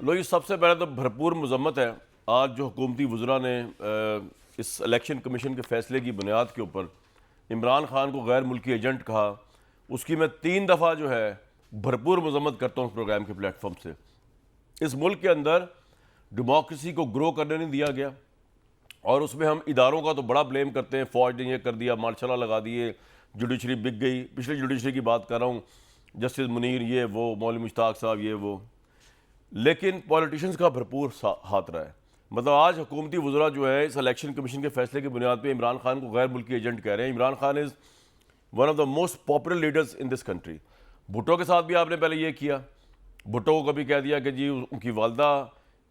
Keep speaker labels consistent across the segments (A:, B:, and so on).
A: लो, ये सबसे पहले तो भरपूर मजम्मत है आज जो हुकूमती वज़रा ने इस इलेक्शन कमीशन के फैसले की बुनियाद के ऊपर इमरान खान को गैर मुल्की एजेंट कहा। उसकी मैं 3 दफ़ा जो है भरपूर मजम्मत करता हूँ प्रोग्राम के प्लेटफॉर्म से। इस मुल्क के अंदर डेमोक्रेसी को ग्रो करने नहीं दिया गया और उसमें हम इदारों का तो बड़ा ब्लेम करते हैं, फ़ौज ने ये कर दिया, मार्शल लगा दिए, जुडिशरी बिक गई। पिछली जुडिशरी की बात कर रहा हूँ, जस्टिस मुनीर ये वो, मौलवी मुश्ताक साहब ये वो, लेकिन पॉलिटिशियंस का भरपूर हाथ रहा है। मतलब आज हुकूमती वज़रा जो है इस इलेक्शन कमीशन के फैसले की बुनियाद पे इमरान खान को गैर मुल्की एजेंट कह रहे हैं। Imran Khan is one of the most popular leaders in this country. Bhutto के साथ भी आपने पहले ये किया, भुट्टो को कभी कह दिया कि जी उनकी वालदा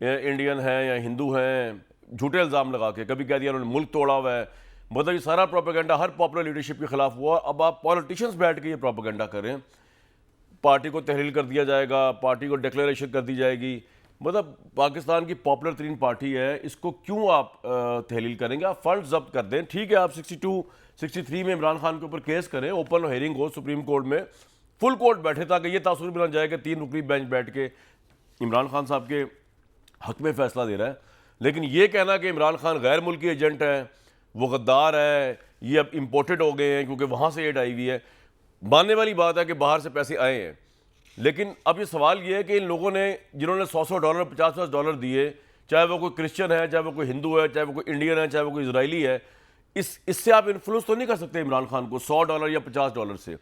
A: इंडियन है या हिंदू हैं, झूठे इल्ज़ाम लगा के, कभी कह दिया उन्होंने मुल्क तोड़ा हुआ है। मतलब ये सारा प्रोपेगेंडा हर पॉपुलर लीडरशिप के खिलाफ हुआ। अब आप पॉलिटिशियंस बैठ के ये प्रोपेगेंडा कर रहे हैं, पार्टी को तहलील कर दिया जाएगा, पार्टी को डिक्लेरेशन कर दी जाएगी। मतलब पाकिस्तान की पॉपुलर तरीन पार्टी है, इसको क्यों आप तहलील करेंगे? आप फंड जब्त कर दें, ठीक है, आप 62, 63 में इमरान खान के ऊपर केस करें, ओपन हेयरिंग हो सुप्रीम कोर्ट में, फुल कोर्ट बैठे ताकि ये तासुर बना जाए कि 3 रुकनी बेंच बैठ के इमरान खान साहब के हक में फैसला दे रहा है। लेकिन ये कहना कि इमरान खान गैर मुल्की एजेंट है, वो गद्दार है, ये अब इम्पोर्टेड हो गए हैं क्योंकि वहाँ से एड आई हुई है, मानने वाली बात है कि बाहर से पैसे आए हैं। लेकिन अब ये सवाल ये है कि इन लोगों ने जिन्होंने $100 $50 दिए, चाहे वो कोई क्रिश्चियन है, चाहे वो कोई हिंदू है, चाहे वो कोई इंडियन है, चाहे वो कोई इजरायली है, इससे आप इन्फ्लुएंस तो नहीं कर सकते इमरान खान को $100 या $50 से।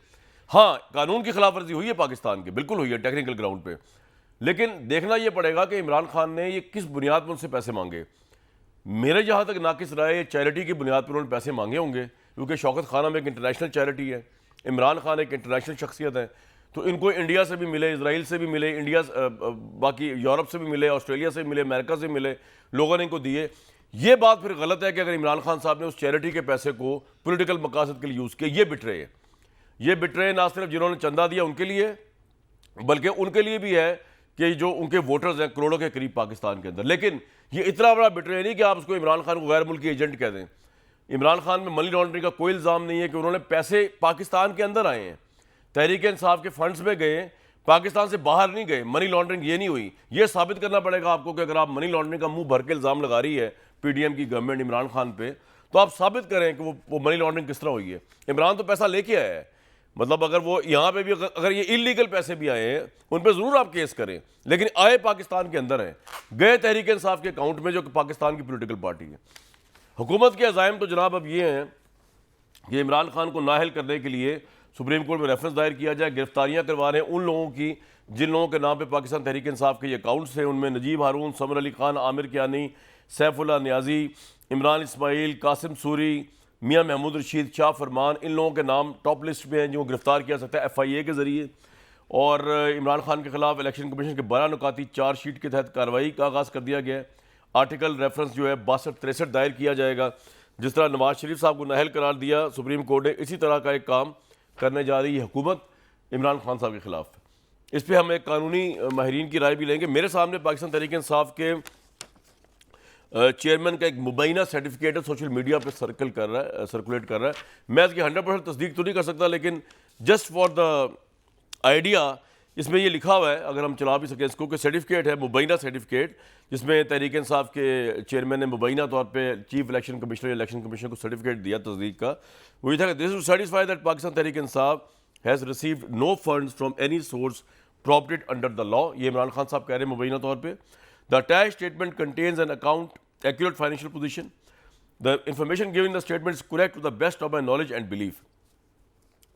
A: हाँ, कानून की खिलाफ वर्जी हुई है पाकिस्तान की, बिल्कुल हुई है टेक्निकल ग्राउंड पे, लेकिन देखना ये पड़ेगा कि इमरान खान ने ये किस बुनियाद पर उनसे पैसे मांगे। मेरे जहाँ तक नाकिस राय, चैरिटी की बुनियाद पर उन्होंने पैसे मांगे होंगे, क्योंकि शौकत खानम एक इंटरनेशनल चैरिटी है, इमरान खान एक इंटरनेशनल शख्सियत है, तो इनको इंडिया से भी मिले, इसराइल से भी मिले, बाकी यूरोप से भी मिले, ऑस्ट्रेलिया से भी मिले, अमेरिका से भी मिले, लोगों ने इनको दिए। ये बात फिर गलत है कि अगर इमरान खान साहब ने उस चैरिटी के पैसे को पॉलिटिकल मकासद के लिए यूज़ किया। ये बिटरे है, ये बिटरे ना सिर्फ जिन्होंने चंदा दिया उनके लिए, बल्कि उनके लिए भी है कि जो उनके वोटर्स हैं करोड़ों के करीब पाकिस्तान के अंदर। लेकिन ये इतना बड़ा बिटरे नहीं कि आप उसको इमरान खान को गैर मुल्की एजेंट कह दें। इमरान खान में मनी लॉन्ड्रिंग का कोई इल्ज़ाम नहीं है कि उन्होंने पैसे पाकिस्तान के अंदर आए हैं, तहरीक इंसाफ के फंड्स में गए, पाकिस्तान से बाहर नहीं गए। मनी लॉन्ड्रिंग ये नहीं हुई। ये साबित करना पड़ेगा आपको कि अगर आप मनी लॉन्ड्रिंग का मुंह भर के इल्ज़ाम लगा रही है पीडीएम की गवर्नमेंट इमरान खान पे, तो आप साबित करें कि वो मनी लॉन्ड्रिंग किस तरह हुई है। इमरान तो पैसा लेके आया है, मतलब अगर वो यहाँ पे भी अगर ये इलीगल पैसे भी आए हैं उन पर ज़रूर आप केस करें, लेकिन आए पाकिस्तान के अंदर हैं, गए तहरीक इंसाफ के अकाउंट में जो कि पाकिस्तान की पोलिटिकल पार्टी है। हुकूमत के अज़ाइम तो जनाब अब ये हैं कि इमरान खान को नाअहल करने के लिए सुप्रीम कोर्ट में रेफरेंस दायर किया जाए, गिरफ्तारियां करवा रहे हैं उन लोगों की जिन लोगों के नाम पे पाकिस्तान तहरीक इंसाफ के ये अकाउंट्स हैं। उनमें नजीब हारून, समर अली खान, आमिर कियानी, सैफुल्लाह नियाजी, इमरान इस्माइल, कासिम सूरी, मियाँ महमूद रशीद, शाह फरमान, इन लोगों के नाम टॉप लिस्ट में हैं जो गिरफ्तार किया सकता है FIA के ज़रिए। और इमरान खान के खिलाफ इलेक्शन कमीशन के 12 नुकाती चार्जशीट के तहत कार्रवाई का आगाज़ कर दिया गया है। आर्टिकल रेफरेंस जो है 62-63 दायर किया जाएगा। जिस तरह नवाज शरीफ साहब को नाअहल करार दिया सुप्रीम कोर्ट ने, इसी तरह का एक काम करने जा रही है हुकूमत इमरान खान साहब के खिलाफ। इस पर हम एक कानूनी माहिरीन की राय भी लेंगे। मेरे सामने पाकिस्तान तहरीक इंसाफ के चेयरमैन का एक मुबैना सर्टिफिकेट है, सोशल मीडिया पे सर्कुलेट कर रहा है। मैं इसकी 100% तस्दीक तो नहीं कर सकता, लेकिन जस्ट फॉर द आइडिया इसमें ये लिखा हुआ है, अगर हम चला भी सकें इसको, कि सर्टिफिकेट है, मुबैना सर्टिफिकेट, जिसमें तहरीक इंसाफ के चेयरमैन ने मुबैना तौर पे chief election commissioner election commission को सर्टिफिकेट दिया तस्दीक का। वो ये था कि this to satisfy that Pakistan Tehreek Insaf has received no funds from any source prohibited under the law. ये इमरान खान साहब कह रहे हैं मुबैना तौर पर। The attached statement contains an account accurate financial position. The information given in the statement is correct to the best of my knowledge and belief.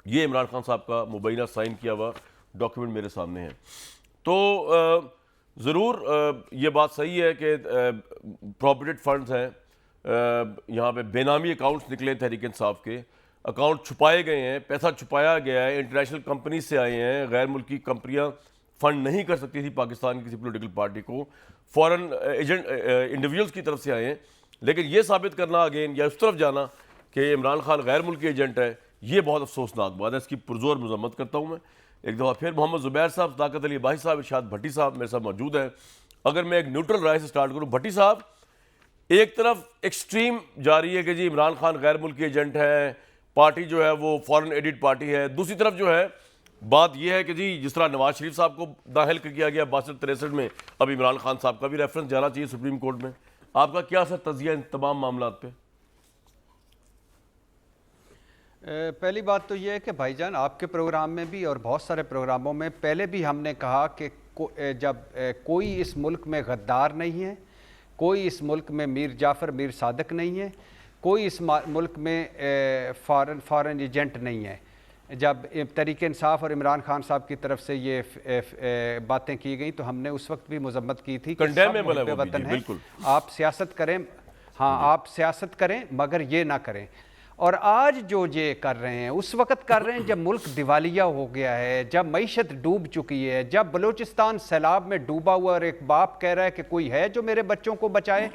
A: ये इमरान खान साहब का मुबैना साइन किया हुआ डॉक्यूमेंट मेरे सामने है। तो ज़रूर ये बात सही है कि प्रॉपर्टेड फंड्स हैं, यहाँ पे बेनामी अकाउंट्स निकले तहरीक इंसाफ के, अकाउंट छुपाए गए हैं, पैसा छुपाया गया है, इंटरनेशनल कंपनी से आए हैं। गैर मुल्की कंपनियाँ फंड नहीं कर सकती थी पाकिस्तान की किसी पोलिटिकल पार्टी को, फॉरेन एजेंट इंडिविजुअल्स की तरफ से आए हैं। लेकिन ये साबित करना अगेन या उस तरफ जाना कि इमरान खान गैर मुल्की एजेंट है, ये बहुत अफसोसनाक बात है। इसकी पुरजोर मजम्मत करता हूँ मैं। एक दफ़ा फिर मोहम्मद ज़ुबैर साहब, सदाकत अली अब्बासी साहब, इरशाद भट्टी साहब मेरे साथ मौजूद हैं। अगर मैं एक न्यूट्रल राय से स्टार्ट करूँ, भट्टी साहब, एक तरफ एक्सट्रीम जा रही है कि जी इमरान खान गैर मुल्की एजेंट है, पार्टी जो है वो फॉरेन एडिड पार्टी है, दूसरी तरफ जो है बात यह है कि जी जिस तरह नवाज शरीफ साहब को दाखिल किया गया 62-63 में, अब इमरान खान साहब का भी रेफरेंस जाना चाहिए सुप्रीम कोर्ट में। आपका क्या सर तजिया इन तमाम मामला पे?
B: पहली बात तो ये है कि भाईजान आपके प्रोग्राम में भी और बहुत सारे प्रोग्रामों में पहले भी हमने कहा कि जब कोई इस मुल्क में गद्दार नहीं है, कोई इस मुल्क में मीर जाफ़र मीर सादिक नहीं है, कोई इस मुल्क में फॉरेन एजेंट नहीं है। जब तहरीक इंसाफ और इमरान खान साहब की तरफ से ये बातें की गई तो हमने उस वक्त भी मजम्मत की थी कि सब मुल्क वतन है, आप सियासत करें, हाँ आप सियासत करें मगर ये ना करें। और आज जो ये कर रहे हैं उस वक्त कर रहे हैं जब मुल्क दिवालिया हो गया है, जब मईशत डूब चुकी है, जब बलूचिस्तान सैलाब में डूबा हुआ और एक बाप कह रहा है कि कोई है जो मेरे बच्चों को बचाए,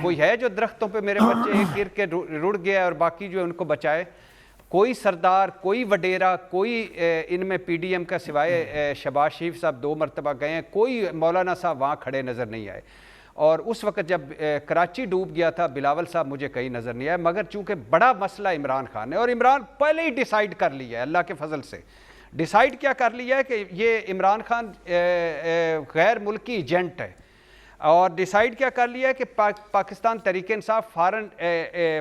B: कोई है जो दरख्तों पे मेरे बच्चे गिर के रुड़ गया और बाकी जो उनको बचाए। कोई सरदार, कोई वडेरा, कोई इनमें PDM का सिवाय शहबाज शरीफ साहब 2 मरतबा गए हैं, कोई मौलाना साहब वहाँ खड़े नज़र नहीं आए। और उस वक्त जब कराची डूब गया था बिलावल साहब मुझे कहीं नज़र नहीं आया, मगर चूंकि बड़ा मसला इमरान खान है और इमरान पहले ही डिसाइड कर लिया है, अल्लाह के फजल से डिसाइड क्या कर लिया है कि ये इमरान खान गैर मुल्की एजेंट है, और डिसाइड क्या कर लिया है कि पाकिस्तान तहरीक इंसाफ फॉरेन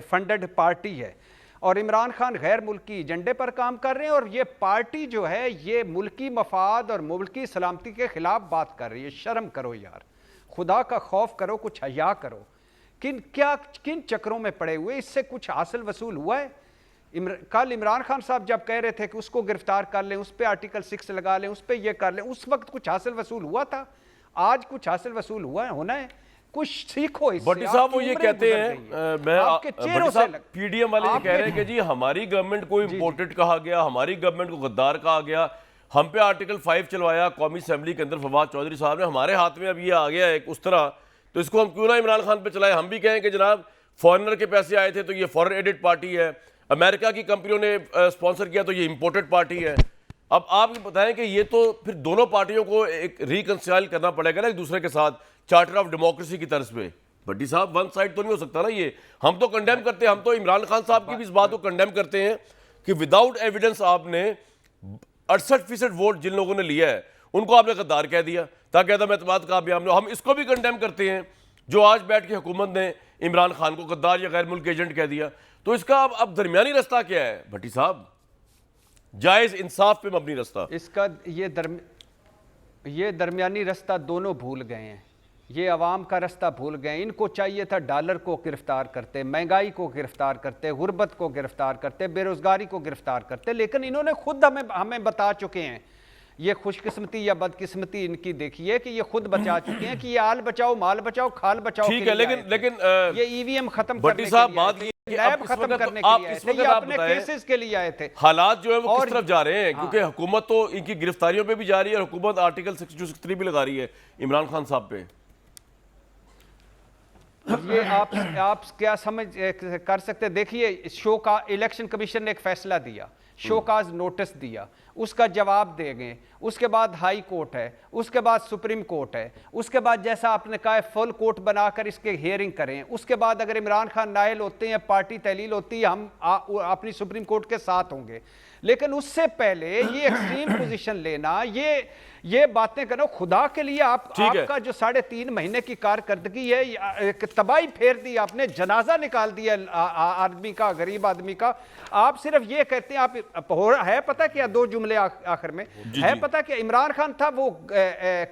B: फंडेड पार्टी है और इमरान खान गैर मुल्की एजेंडे पर काम कर रहे हैं। और ये पार्टी जो है ये मुल्की मफाद और मुल्की सलामती के खिलाफ बात कर रही है। शर्म करो यार, खुदा का खौफ करो, कुछ हया करो। किन चक्रों में पड़े हुए, इससे कुछ हासिल वसूल हुआ है? कल इमरान खान साहब जब कह रहे थे कि उसको गिरफ्तार कर लें, उस पर आर्टिकल 6 लगा लें, उस पर यह कर लें, उस वक्त कुछ हासिल वसूल हुआ था? आज कुछ हासिल वसूल हुआ है, होना है? कुछ सीखो इससे।
A: भट्टी साहब वो ये कहते हैं, मैं आपके चेहरों से PDM वाले ये कह रहे हैं कि जी हमारी गवर्नमेंट को इम्पोर्टेड कहा गया, हमारी गवर्नमेंट को गद्दार कहा गया, हम पे आर्टिकल 5 चलवाया कौमी असेंबली के अंदर फवाद चौधरी साहब ने, हमारे हाथ में अब ये आ गया है उस तरह, तो इसको हम क्यों ना इमरान खान पे चलाए? हम भी कहें कि जनाब फॉरेनर के पैसे आए थे तो ये फॉरेन एडेड पार्टी है, अमेरिका की कंपनियों ने स्पॉन्सर किया तो ये इंपोर्टेड पार्टी है। अब आप बताएं कि ये तो फिर दोनों पार्टियों को एक रिकंसिल करना पड़ेगा ना एक दूसरे के साथ, चार्टर ऑफ डेमोक्रेसी की तर्ज पे। भट्टी साहब वन साइड तो नहीं हो सकता ना ये। हम तो कंडेम करते हैं, हम तो इमरान खान साहब की भी इस बात को कंडेम करते हैं कि विदाउट एविडेंस आपने 68% वोट जिन लोगों ने लिया है उनको आपने गद्दार कह दिया ताकि अदम एतमाद का बयान। हम इसको भी कंडेम करते हैं जो आज बैठ के हुकूमत ने इमरान खान को गद्दार या गैर मुल्क एजेंट कह दिया। तो इसका अब दरमियानी रास्ता क्या है भट्टी साहब? जायज इंसाफ पे मबनी रास्ता।
B: इसका ये दरमियानी रास्ता दोनों भूल गए हैं, ये अवाम का रास्ता भूल गए। इनको चाहिए था डॉलर को गिरफ्तार करते, महंगाई को गिरफ्तार करते, गुर्बत को गिरफ्तार करते, बेरोजगारी को गिरफ्तार करते, लेकिन इन्होंने खुद हमें बता चुके हैं। ये खुशकिस्मती या बदकिस्मती इनकी देखिए कि ये खुद बचा चुके हैं कि ये आल बचाओ माल बचाओ खाल बचाओ।
A: ठीक है, लेकिन
B: ये EVM खत्म
A: भट्टी साहब बात ये
B: खत्म करने के लिए आए थे, ये अपने केसेस के लिए आए थे।
A: हालात जो है वो किस तरफ जा रहे हैं? क्योंकि हुकूमत तो इनकी गिरफ्तारियों पे भी जा रही है और हुकूमत आर्टिकल 62-63 भी लगा रही है इमरान खान साहब पे।
B: ये आप क्या समझ कर सकते? देखिए, शो का इलेक्शन कमीशन ने एक फैसला दिया, शोकाज नोटिस दिया, उसका जवाब देंगे, उसके बाद हाई कोर्ट है, उसके बाद सुप्रीम कोर्ट है, उसके बाद जैसा आपने कहा फुल कोर्ट बनाकर इसके हियरिंग करें, उसके बाद अगर इमरान खान नायल होते हैं, पार्टी तहलील होती है, हम अपनी सुप्रीम कोर्ट के साथ होंगे। लेकिन उससे पहले ये एक्सट्रीम पोजीशन लेना, ये बातें करना, खुदा के लिए आपका जो 3.5 महीने की कारकर्दगी है, तबाही फेर दी आपने, जनाजा निकाल दिया आदमी का, गरीब आदमी का। आप सिर्फ ये कहते हैं, आप है पता क्या, 2 जुमले आखिर में है पता क्या, इमरान खान था वो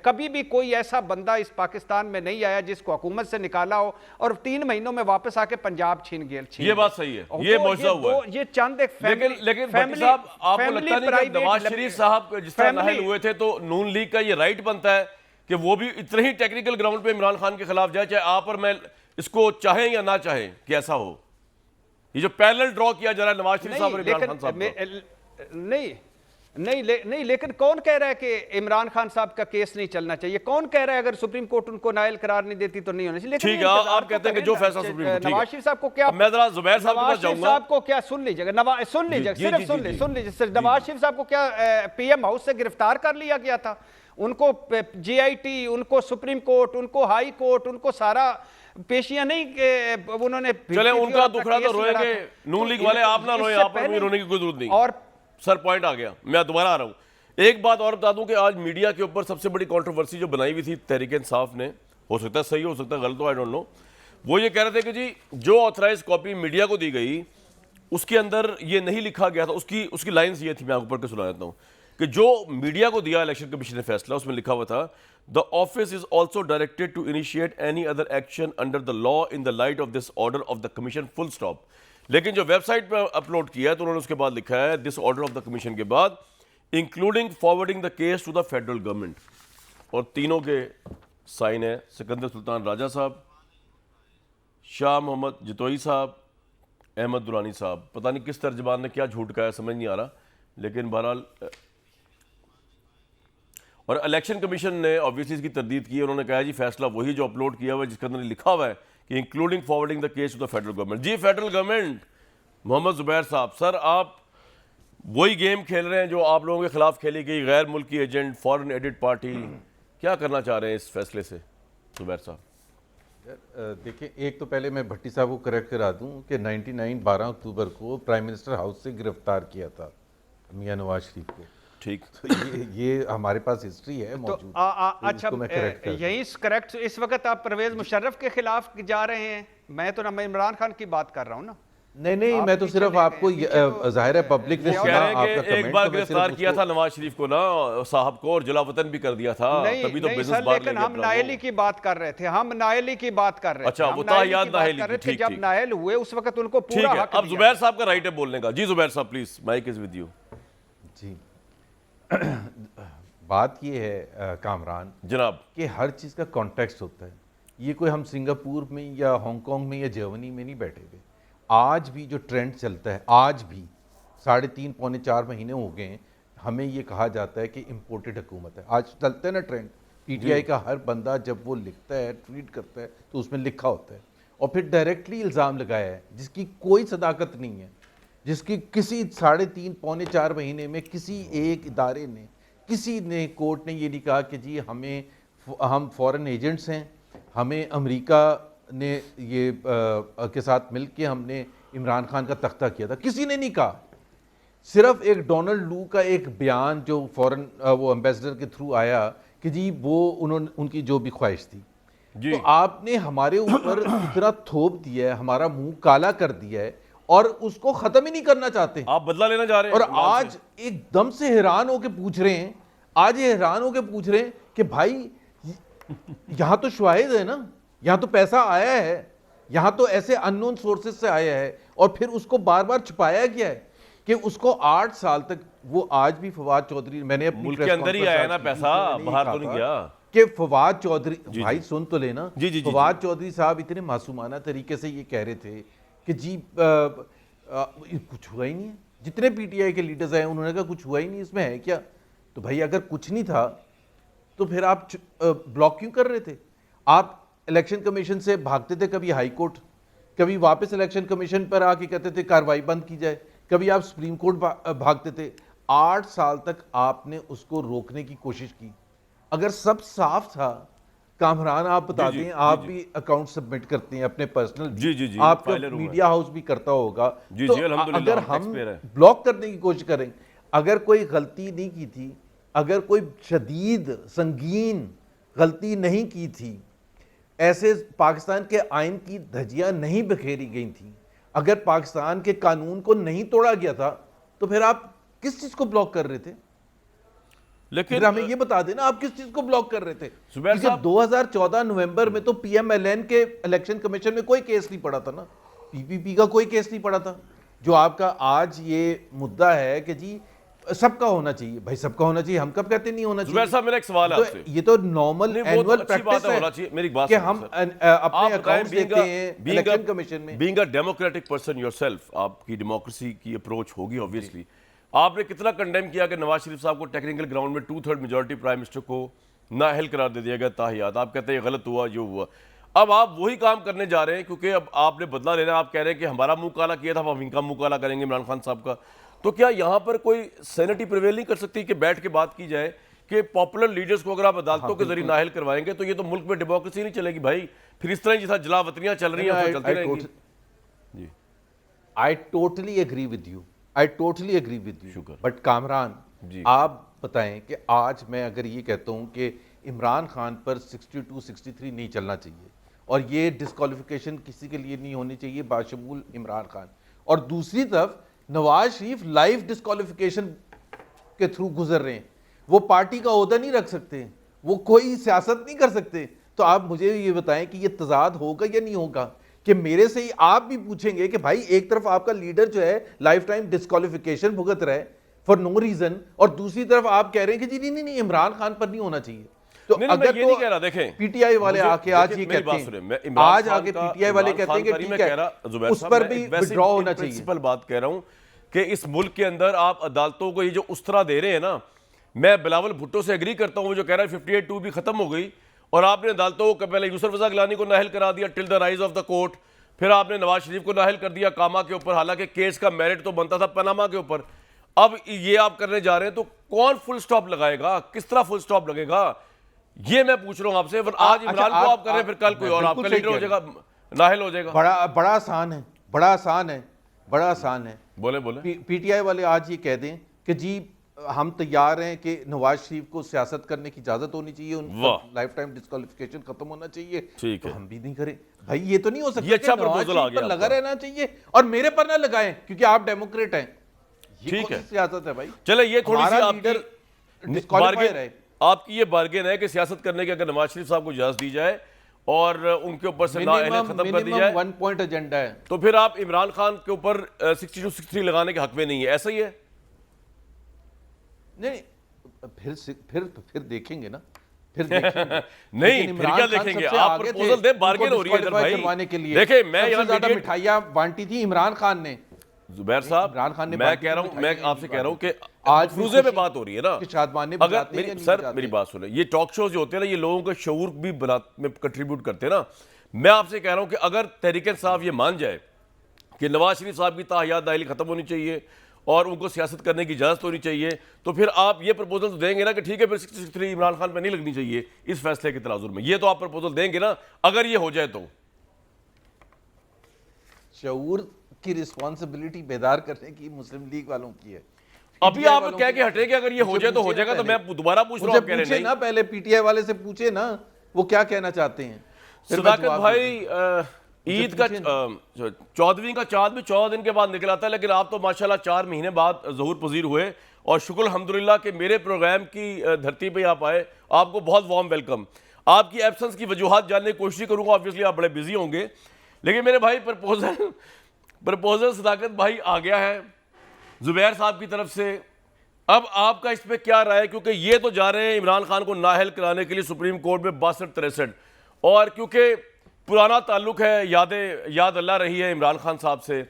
B: कभी भी कोई ऐसा बंदा इस पाकिस्तान में नहीं आया जिसको हुकूमत से निकाला हो और 3 महीनों में वापस आके पंजाब छीन गया।
A: ये बात सही है, ये मौजूदा हुआ है।
B: ये चंद एक
A: फैमिली, आपको लगता नहीं कि नवाज शरीफ साहब जिस तरह नाहल हुए थे तो नून लीग का ये राइट बनता है कि वो भी इतने ही टेक्निकल ग्राउंड पे इमरान खान के खिलाफ जाए, चाहे आप और मैं इसको चाहें या ना चाहें कि ऐसा हो? ये जो पैरेलल ड्रॉ किया जा रहा है नवाज शरीफ साहब और इमरान खान साहब
B: नहीं, लेकिन कौन कह रहा है कि इमरान खान साहब का केस नहीं चलना चाहिए? कौन कह रहा है अगर सुप्रीम कोर्ट उनको नायल करार नहीं देती तो नहीं होना चाहिए?
A: ठीक है, आप कहते हैं कि जो फैसला सुप्रीम कोर्ट,
B: नवाज शरीफ साहब को क्या,
A: मैं जरा जुबैर साहब के पास जाऊंगा,
B: साहब को क्या सुन लीजिएगा, सिर्फ सुन लीजिए, नवाज शरीफ साहब को क्या PM हाउस से गिरफ्तार कर लिया गया था? उनको GIT, उनको सुप्रीम कोर्ट, उनको हाई कोर्ट, उनको सारा पेशियां नहीं उन्होंने,
A: चले उनका दुखड़ा तो रोएंगे नून लीग वाले, आप ना रोए, आप पर रोने की कोई जरूरत नहीं। और सर पॉइंट आ गया, मैं दोबारा आ रहा हूं। एक बात और बता दूं कि आज मीडिया के ऊपर सबसे बड़ी कंट्रोवर्सी जो बनाई हुई थी तहरीक इंसाफ ने, हो सकता है सही हो सकता है गलत हो, आई डोंट नो, वो ये कह रहे थे कि जी जो ऑथराइज कॉपी मीडिया को दी गई उसके अंदर ये नहीं लिखा गया था, उसकी लाइंस ये थी, मैं आपको पढ़ के सुना देता हूं कि जो मीडिया को दिया इलेक्शन कमीशन ने फैसला, उसमें लिखा हुआ था the office is also directed to initiate any other action under the law in the light of this order of the commission, full stop. लेकिन जो वेबसाइट पर अपलोड किया है तो उन्होंने उसके बाद लिखा है this order of the commission के बाद including forwarding the case to the federal government, और तीनों के साइन है सिकंदर सुल्तान राजा साहब, शाह मोहम्मद जितोई साहब, अहमद दुरानी साहब। पता नहीं किस तर्जमान ने क्या झूठ कहा, समझ नहीं आ रहा, लेकिन बहरहाल और इलेक्शन कमीशन ने ऑब्वियसली इसकी तरदीद की। उन्होंने कहा जी फैसला वही जो अपलोड किया हुआ है जिसके अंदर लिखा हुआ है कि including forwarding the case to the federal government. जी फेडरल गवर्नमेंट, मोहम्मद जुबैर साहब, सर आप वही गेम खेल रहे हैं जो आप लोगों के खिलाफ खेली गई, गैर मुल्की एजेंट, फॉरेन एडेड पार्टी, क्या करना चाह रहे हैं इस फैसले से जुबैर साहब?
C: देखिए, एक तो पहले मैं भट्टी साहब को करेक्ट करा दूं कि 12 अक्टूबर को प्राइम मिनिस्टर हाउस से गिरफ्तार किया था मियां नवाज शरीफ को।
A: ठीक,
C: तो ये हमारे पास हिस्ट्री है
B: तो
C: मौजूद।
B: अच्छा,
C: इसको मैं correct कर दूं।
B: यही करेक्ट, इस वक्त आप परवेज मुशर्रफ के खिलाफ जा रहे हैं, मैं तो ना मैं इमरान खान की बात कर रहा हूँ ना।
C: नहीं,
B: आप
C: मैं तो
B: पीछे
C: सिर्फ
B: ले
C: आपको
B: गए, पीछे तो
C: जाहिर है पब्लिक ने
A: वो
C: सुना
A: कह रहे
C: आपका
A: हैं कि
C: कमेंट,
A: एक बार
C: तो मैं
A: गिरफ्तार
C: सिर्फ
A: किया
C: उसको-
A: था नवाज शरीफ को ना साहब को, और जलावतन भी कर दिया था,
B: नहीं
A: तभी तो
B: नहीं
A: बिजनेस
B: सर,
A: बाहर
B: लेकिन
A: ले गया
B: हम
A: अपना
B: नायली
A: वो।
B: की बात कर रहे थे, हम नायली की बात कर रहे थे।
A: अच्छा,
B: हम
A: वो
B: नायली
A: ताहियात
B: की बात
A: नायली
B: कर रहे
A: की,
B: थे,
A: ठीक,
B: जब
A: ठीक।
B: नायल हुए उस वक्त उनको
A: ठीक
B: पूरा
A: है,
B: हक
A: अब
B: दिया।
A: जुबैर साहब का राइट है बोलने का। जी Zubair sahab please, mike is with you.
C: जी बात ये है कामरान
A: जनाब,
C: कि हर चीज़ का कॉन्टेक्स्ट होता है। ये कोई हम सिंगापुर में या हांगकांग में या जर्मनी में नहीं बैठे हुए। आज भी जो ट्रेंड चलता है, आज भी 3.5 पौने 4 महीने हो गए हैं, हमें ये कहा जाता है कि इम्पोर्टेड हुकूमत है। आज चलता है ना ट्रेंड, पीटीआई का हर बंदा जब वो लिखता है, ट्वीट करता है, तो उसमें लिखा होता है और फिर डायरेक्टली इल्ज़ाम लगाया है जिसकी कोई सदाकत नहीं है, जिसकी किसी 3.5 पौने 4 महीने में किसी एक इदारे ने, किसी ने, कोर्ट ने ये नहीं कहा कि जी हम फॉरेन एजेंट्स हैं, हमें अमेरिका ने ये के साथ मिल के हमने इमरान खान का तख्ता किया था, किसी ने नहीं कहा। सिर्फ एक डोनाल्ड लू का एक बयान जो फॉरेन वो एम्बेसडर के थ्रू आया कि जी वो उन्होंने, उनकी जो भी ख्वाहिश थी।
A: जी
C: तो आपने हमारे ऊपर इतना थोप दिया है, हमारा मुंह काला कर दिया है और उसको खत्म ही नहीं करना चाहते।
A: आप बदला लेना जा रहे हैं
C: और
A: इमरान
C: आज
A: से।
C: एकदम से हैरान होके पूछ रहे हैं, आज ये हैरान होके पूछ रहे हैं कि भाई यहां तो शवाहिद है ना, यहां तो पैसा आया है, यहां तो ऐसे अननोन सोर्सेज से आया है, और फिर उसको बार बार छुपाया गया है कि उसको 8 साल तक, वो आज भी फवाद चौधरी, मैंने अपनी
A: मुल्क के
C: प्रेस
A: अंदर ही
C: कॉन्फ्रेंस
A: आया ना
C: आज की,
A: पैसा,
C: उसमें मैंने
A: बाहर
C: ये
A: तो नहीं
C: कहा
A: गया।
C: कि फवाद चौधरी,
A: जी,
C: भाई
A: जी।
C: सुन तो लेना,
A: जी, जी, जी,
C: फवाद चौधरी साहब इतने मासूमाना तरीके से ये कह रहे थे कि जी कुछ हुआ ही नहीं है। जितने पीटीआई के लीडर्स आए उन्होंने कहा कुछ हुआ ही नहीं, इसमें है क्या? तो भाई अगर कुछ नहीं था तो फिर आप ब्लॉक क्यों कर रहे थे? आप इलेक्शन कमीशन से भागते थे, कभी हाई कोर्ट, कभी वापस इलेक्शन कमीशन पर आके कहते थे कार्रवाई बंद की जाए, कभी आप सुप्रीम कोर्ट भागते थे। 8 साल तक आपने उसको रोकने की कोशिश की। अगर सब साफ था, कामरान आप बता
A: जी, जी,
C: दें,
A: जी,
C: आप
A: जी।
C: भी अकाउंट सबमिट करते हैं अपने पर्सनल,
A: जी, जी, जी,
C: आपका
A: फाइलर हूं मैं।
C: मीडिया हाउस भी करता होगा।
A: जी,
C: तो
A: जी, अल्हम्दुलिल्लाह,
C: अगर
A: हम
C: हम
A: taxpayer हैं।
C: ब्लॉक करने की कोशिश करें, अगर कोई गलती नहीं की थी, अगर कोई शदीद संगीन गलती नहीं की थी, ऐसे पाकिस्तान के आइन की धज्जियां नहीं बिखेरी गई थी, अगर पाकिस्तान के कानून को नहीं तोड़ा गया था, तो फिर आप किस चीज को ब्लॉक कर रहे थे?
A: लेकिन
C: फिर हमें ये बता देना आप किस चीज को ब्लॉक कर रहे थे।
A: जुबैर
C: क्योंकि
A: साहब-
C: 2014 नवंबर में तो पीएमएलएन के इलेक्शन कमीशन में कोई केस नहीं पड़ा था ना, पीपीपी का कोई केस नहीं पड़ा था। जो आपका आज ये मुद्दा है कि जी सबका होना चाहिए, भाई सबका होना चाहिए, हम कब कहते नहीं होना
A: जुबैर
C: चाहिए?
A: साहब मेरा एक सवाल है
C: तो
A: आपसे।
C: ये तो नॉर्मल
A: नहीं, वो तो
C: एनुअल
A: अच्छी बात
C: प्रैक्टिस
A: है, होना चाहिए। मेरी एक बात
C: कि
A: सुनो,
C: हम
A: सर।
C: अपने अकाउंट्स देते हैं इलेक्शन कमीशन में।
A: Being a democratic person yourself, आपकी डेमोक्रेसी की अप्रोच होगी ऑब्वियसली। आपने कितना कंडेम किया कि नवाज शरीफ साहब को टेक्निकल ग्राउंड में 2/3 मेजॉरिटी प्राइम मिनिस्टर को नाअहल करार दे दिया गया, ताहियात। आप कहते हैं ये गलत हुआ, जो हुआ। अब आप वही काम करने जा रहे हैं, क्योंकि अब आपने बदला लेना। आप कह रहे हैं कि हमारा मुंह काला किया था, अब हम इनका मुंह काला करेंगे इमरान खान साहब का। तो क्या यहाँ पर कोई सैनिटी प्रिवेल नहीं कर सकती कि बैठ के बात की जाए कि पॉपुलर लीडर्स को अगर आप अदालतों के जरिए नाअहल करवाएंगे तो ये तो मुल्क में डेमोक्रेसी नहीं चलेगी भाई। फिर इस तरह जैसा जलावतनियां चल रही हैं वो चलती रहेंगी। जी
C: I totally agree with you. I totally agree with you.
A: शुक्र।
C: But कामरान,
A: जी।
C: आप बताएं कि आज मैं अगर ये कहता हूं कि इमरान खान पर 62 63 नहीं चलना चाहिए और ये डिस्क्वालिफिकेशन किसी के लिए नहीं होनी चाहिए बाशमूल इमरान खान, और दूसरी तरफ नवाज शरीफ लाइव डिस्क्वालिफिकेशन के थ्रू गुजर रहे हैं, वो पार्टी का ओहदा नहीं रख सकते, वो कोई सियासत नहीं कर सकते, तो आप मुझे ये बताएं कि ये तजाद होगा या नहीं होगा? कि मेरे से ही आप भी पूछेंगे कि भाई एक तरफ आपका लीडर जो है लाइफ टाइम डिस्क्वालिफिकेशन भुगत रहा है फॉर नो रीजन, और दूसरी तरफ आप कह रहे हैं कि जी नहीं नहीं इमरान खान पर नहीं होना चाहिए। तो
A: नहीं, मैं ये नहीं कह रहा, देखें
C: पीटीआई वाले आके आज ये
A: मेरी बात
C: कहते
A: सुनिए,
C: हैं,
A: मैं इमरान
C: आज
A: खान
C: आके
A: का-
C: पीटीआई वाले
A: इमरान
C: कहते हैं
A: खान
C: कि
A: का नहीं,
C: ठीक
A: मैं
C: है,
A: कह रहा, जुबैर
C: उस
A: साहब,
C: पर
A: मैं
C: भी
A: वैसे
C: विड्रॉ होना
A: in
C: चाहिए।
A: principle बात कह रहा हूं कि इस मुल्क के अंदर आप अदालतों को ये जो उस्तरा दे रहे हैं ना, मैं बिलावल भुट्टो से एग्री करता हूं, वो जो कह रहा है 58(2) भी खत्म हो गई और आपने अदालतों को पहले यूसुफ रज़ा गिलानी को नाअहल करा दिया till the rise of the court, फिर आपने नवाज शरीफ को नाअहल कर दिया कामा के ऊपर, हालांकि केस का मेरिट तो बनता था पनामा के ऊपर। अब ये आप करने जा रहे हैं, तो कौन फुल स्टॉप लगाएगा, किस तरह फुल स्टॉप लगेगा, ये मैं पूछ रहा हूं आपसे। आज इमरान को आप कर रहे हैं, फिर कल कोई और आपका लीडर हो जाएगा, नाअहल हो जाएगा।
C: बड़ा आसान है, बड़ा आसान है, बड़ा आसान है।
A: बोले बोले
C: पीटीआई वाले आज ये कह दें कि जी हम तैयार हैं कि नवाज शरीफ को सियासत करने की इजाजत होनी चाहिए, उनका लाइफ टाइम डिस्क्वालिफिकेशन खत्म होना चाहिए,
A: ठीक
C: तो
A: है।
C: हम भी नहीं करें। भाई ये तो नहीं हो सकता
A: ये अच्छा
C: कि नवाज
A: प्रपोजल आ
C: शरीफ पर
A: गया
C: लगा
A: आपका।
C: रहना चाहिए और मेरे पर ना लगाएं क्योंकि आप डेमोक्रेट हैं। ये
A: ठीक
C: कौन
A: है।
C: सी सियासत है भाई?
A: चले, ये थोड़ी सी
C: हमारा
A: आपकी
C: लीडर डिस्क्वालीफाई
A: बार्गेन,
C: है।
A: आपकी ये बार्गेन है कि सियासत करने की अगर नवाज शरीफ साहब को इजाजत दी जाए और उनके ऊपर से नाअहलियत खत्म कर दी जाए,
C: 1 पॉइंट एजेंडा है।
A: तो फिर आप इमरान खान के ऊपर 62 63 लगाने के हक में नहीं है, ऐसा ही है?
C: नहीं, फिर देखेंगे ना, फिर देखेंगे।
A: नहीं,
C: लेकिन
A: फिर
C: इमरान
A: क्या
C: खान
A: देखेंगे?
C: सबसे
A: आप
C: आगे थे,
A: प्रपोजल दे, बार्गेन
C: उनको
A: हो रही है इधर
C: disqualify
A: भाई।
C: करवाने के लिए।
A: देखें, मैं
C: सबसे
A: यहाँ
C: ज्यादा
A: मीडिया-
C: मिठाइयां बांटी थी इमरान खान ने।
A: जुबैर साहब,
C: इमरान खान ने
A: मैं
C: बांटी
A: कह रहा
C: थी
A: हूं, मैं
C: मिठाइयां,
A: आपसे कह रहा हूं कि
C: आज भी
A: मफरूजे पे
C: खुशी
A: बात हो रही है ना,
C: कि शादमाने
A: अगर
C: बजाते हैं या
A: मेरी
C: नहीं
A: सर
C: बजाते?
A: मेरी बात सुने, ये टॉक शोज जो होते हैं ना, ये लोगों के शऊर भी में कंट्रीब्यूट करते हैं ना। मैं आपसे कह रहा हूं कि अगर तहरीक इंसाफ ये मान जाए कि नवाज शरीफ साहब की ताहियात दाखिली खत्म होनी चाहिए और उनको सियासत करने की इजाजत होनी चाहिए, तो फिर आप ये प्रपोजल तो देंगे ना कि ठीक है फिर 63 इमरान खान पर नहीं लगनी चाहिए इस फैसले के तनाजुर में, ये तो आप प्रपोजल देंगे ना अगर ये हो जाए तो?
C: शऊर की रिस्पॉन्सिबिलिटी बेदार करने की मुस्लिम लीग वालों की है।
A: अभी
C: PTI
A: आप
C: वालों
A: कह
C: की
A: के हटे कि अगर ये हो
C: मुझे
A: जाए तो हो
C: पूछिए
A: जाएगा, तो
C: पहले।
A: मैं दोबारा पूछ रहा हूँ,
C: मुझे
A: आप कह रहे
C: पूछे
A: नहीं।
C: ना, पहले पीटीआई वाले से पूछे ना वो क्या कहना चाहते हैं। फिर मैं
A: सदाकत
C: जवाब
A: भाई, ईद का
C: पूछिए
A: 14वीं का चांद भी 14 दिन के बाद निकला था, लेकिन आप तो माशाल्लाह 4 महीने बाद ज़हूर पजीर हुए और शुक्र अल्हम्दुलिल्लाह कि मेरे प्रोग्राम की धरती पे आप आए, आपको बहुत वार्म वेलकम। आपकी एब्सेंस की वजूहात जानने की कोशिश करूंगा, ऑब्वियसली आप बड़े बिजी होंगे, लेकिन मेरे भाई प्रपोजल सदाकत भाई आ गया है जुबैर साहब की तरफ से। अब आपका इस पर क्या राय है, क्योंकि ये तो जा रहे हैं इमरान खान को नाअहल कराने के लिए सुप्रीम कोर्ट में 62-63, और क्योंकि पुराना ताल्लुक है, याद अल्लाह रही है इमरान खान साहब से,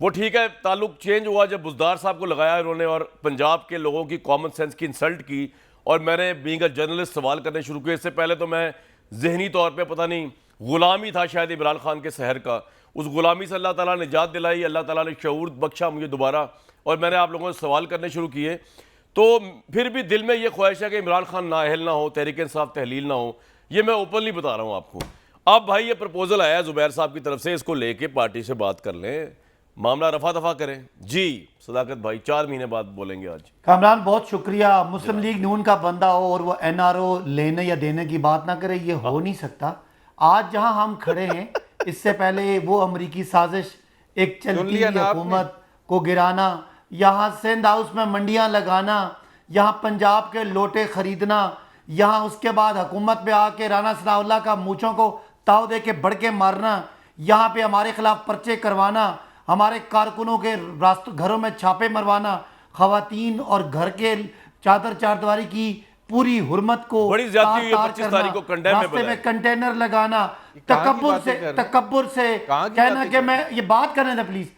A: वो ठीक है ताल्लुक चेंज हुआ जब बुज़दार साहब को लगाया उन्होंने और पंजाब के लोगों की कॉमन सेंस की इंसल्ट की, और मैंने बीइंग अ जर्नलिस्ट सवाल करने शुरू किए। इससे पहले तो मैं जहनी तौर पे पता नहीं गुलामी था शायद इमरान खान के शहर का, उस गुलामी से अल्लाह ताला ने निजात दिलाई, अल्लाह ताला ने शऊर बख्शा मुझे दोबारा, और मैंने आप लोगों से सवाल करने शुरू किए। तो फिर भी दिल में ये ख्वाहिश है कि इमरान खान नाअहल ना हो, तहरीक इंसाफ तहलील ना हो, ये मैं ओपनली बता रहा हूँ आपको। अब भाई ये प्रपोजल आया है जुबैर साहब की तरफ से, इसको लेके पार्टी से बात कर लें, मामला रफा दफा करें। जी सदाकत भाई 4 महीने बाद बोलेंगे आज।
D: कामरान बहुत शुक्रिया। मुस्लिम लीग नून का बंदा हो और वो एनआरओ लेने या देने की बात ना करे, ये हो नहीं सकता। आज जहां हम खड़े हैं, इससे पहले वो अमरीकी साजिश, एक चलती हुई हुकूमत को गिराना, यहाँ सिंध हाउस में मंडियाँ लगाना, यहाँ पंजाब के लोटे खरीदना, यहाँ उसके बाद हुकूमत पे आके राना सनाउल्लाह का मूँछों को ताव दे के बढ़ के मारना, यहाँ पे हमारे खिलाफ पर्चे करवाना, हमारे कारकुनों के रास्तों घरों में छापे मरवाना, खवातीन और घर के चादर चारदीवारी की पूरी हुर्मत को
A: बड़ी ज्यादती हुई है, 25 तारीख को कंडेम में
D: रास्ते में कंटेनर लगाना, तकब्बुर से कहना कि मैं ये बात करने दे प्लीज,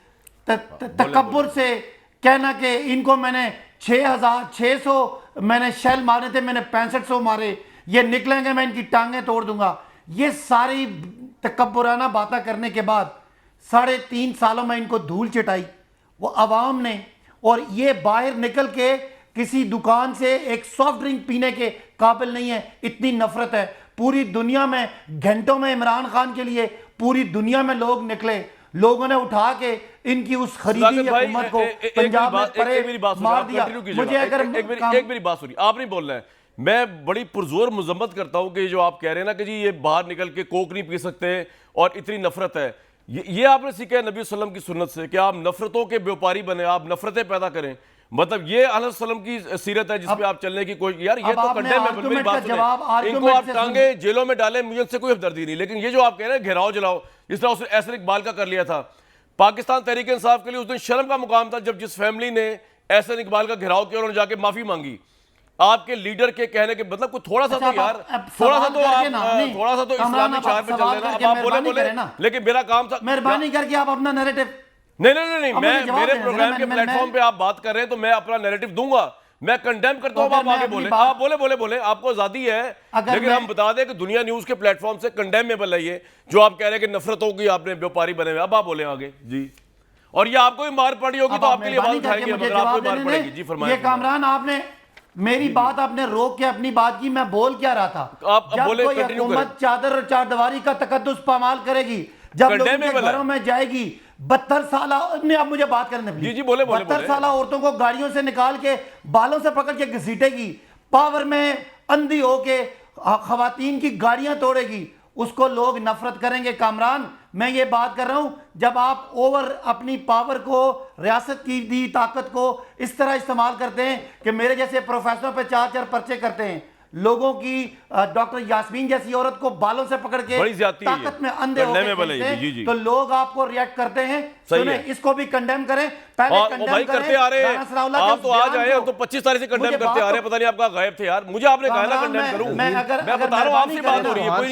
D: तकब्बुर से कहना कि इनको मैंने 6,600 मैंने शेल मारे थे, मैंने 6500 मारे, ये निकलेंगे मैं इनकी टांगें तोड़ दूंगा। ये सारी तकब्बुराना बातें करने के बाद 3.5 सालों में इनको धूल चटाई वो अवाम ने, और ये बाहर निकल के किसी दुकान से एक सॉफ्ट ड्रिंक पीने के काबिल नहीं है, इतनी नफरत है। पूरी दुनिया में घंटों में इमरान खान के लिए पूरी दुनिया में लोग निकले, लोगों ने उठा के इनकी उस खरीदी
A: सुधाकर भाई,
D: हुकूमत को
A: एक
D: पंजाब में
A: मेरी बात सुनिए,
D: मार
A: आप
D: दिया।
A: continue कीजिएगा।
D: मुझे अगर
A: एक मेरी बात सुनिए, आप नहीं बोल रहे हैं। मैं बड़ी पुरजोर मजम्मत करता हूं कि जो आप कह रहे हैं ना कि जी ये बाहर निकल के कोक नहीं पी सकते और इतनी नफरत है, ये आपने सीखा है नबी सल्लम की सुन्नत से कि आप नफरतों के व्यापारी बने, आप नफरतें पैदा करें। मतलब ये अलैहि सल्लम की सीरत है जिसपे आप चलने की कोई, यार ये तो कंडेम है। मेरी बात सुनिए, इनको आप टांगे जेलों में डालें, मुझे उससे कोई हमदर्दी नहीं, लेकिन ये जो आप कह रहे हैं घेराव जलाओ, जिस तरह उसने एहसन इकबाल का कर लिया था, पाकिस्तान तहरीक इंसाफ के लिए उस दिन शर्म का मुकाम था जब जिस फैमिली ने एहसन इकबाल का घेराव किया उन्होंने जाके माफी मांगी आपके लीडर के कहने के, मतलब कुछ थोड़ा सा तो यार, थोड़ा सा तो इस्लामी चार पे चल लेना। अब आप बोले लेकिन मेरा काम था,
D: मेहरबानी करके आप अपना नैरेटिव।
A: नहीं, मैं मेरे प्रोग्राम के प्लेटफॉर्म पे आप बात कर रहे हैं तो मैं अपना नैरेटिव दूंगा, मैं कंडेम करता हूं। आप आगे बोले, आप बोले, आपको आजादी है, लेकिन हम बता दें कि दुनिया न्यूज के प्लेटफॉर्म से कंडेमेबल है ये जो आप कह रहे हैं कि नफरतों की आपने व्यापारी बने हुए। अब आप बोले आगे जी, और ये आपको भी मार पड़ी होगी तो आपके लिए आवाज उठाएंगे, मगर आपको मार पड़ेगी जी। फरमाइए।
D: ये कामरान, आपने मेरी बात आपने रोक के अपनी बात की, मैं बोल क्या रहा था।
A: आप
D: जब
A: बोले,
D: कोई
A: कंटिन्यू
D: हुकूमत चादर और चारदीवारी का तकद्दुस पामाल करेगी, जब लोगों के घरों में जाएगी, 72 साल, आप मुझे बात करने दीजिए।
A: जी बोले
D: 72 साल औरतों को गाड़ियों से निकाल के बालों से पकड़ के घसीटेगी, पावर में अंधी होके खवातीन की गाड़ियां तोड़ेगी, उसको लोग नफरत करेंगे। कामरान, मैं ये बात कर रहा हूं, जब आप ओवर अपनी पावर को, रियासत की दी ताकत को इस तरह इस्तेमाल करते हैं कि मेरे जैसे प्रोफेसरों पे 4-4 पर्चे करते हैं, लोगों की डॉक्टर यास्मीन जैसी औरत को बालों से पकड़ के ताकत में अंधे होकर, तो लोग आपको रिएक्ट करते हैं। सुने, इसको भी कंडेम करें, पहले
A: भाई करते आ रहे हैं। आप तो आज आए तो 25 तारीख से कंडेम करते आ रहे हैं, पता नहीं आपका गायब थे यार, मुझे आपने कहा ना कंडेम करूं। मैं बता रहा हूं, आपसे बात हो रही है, कोई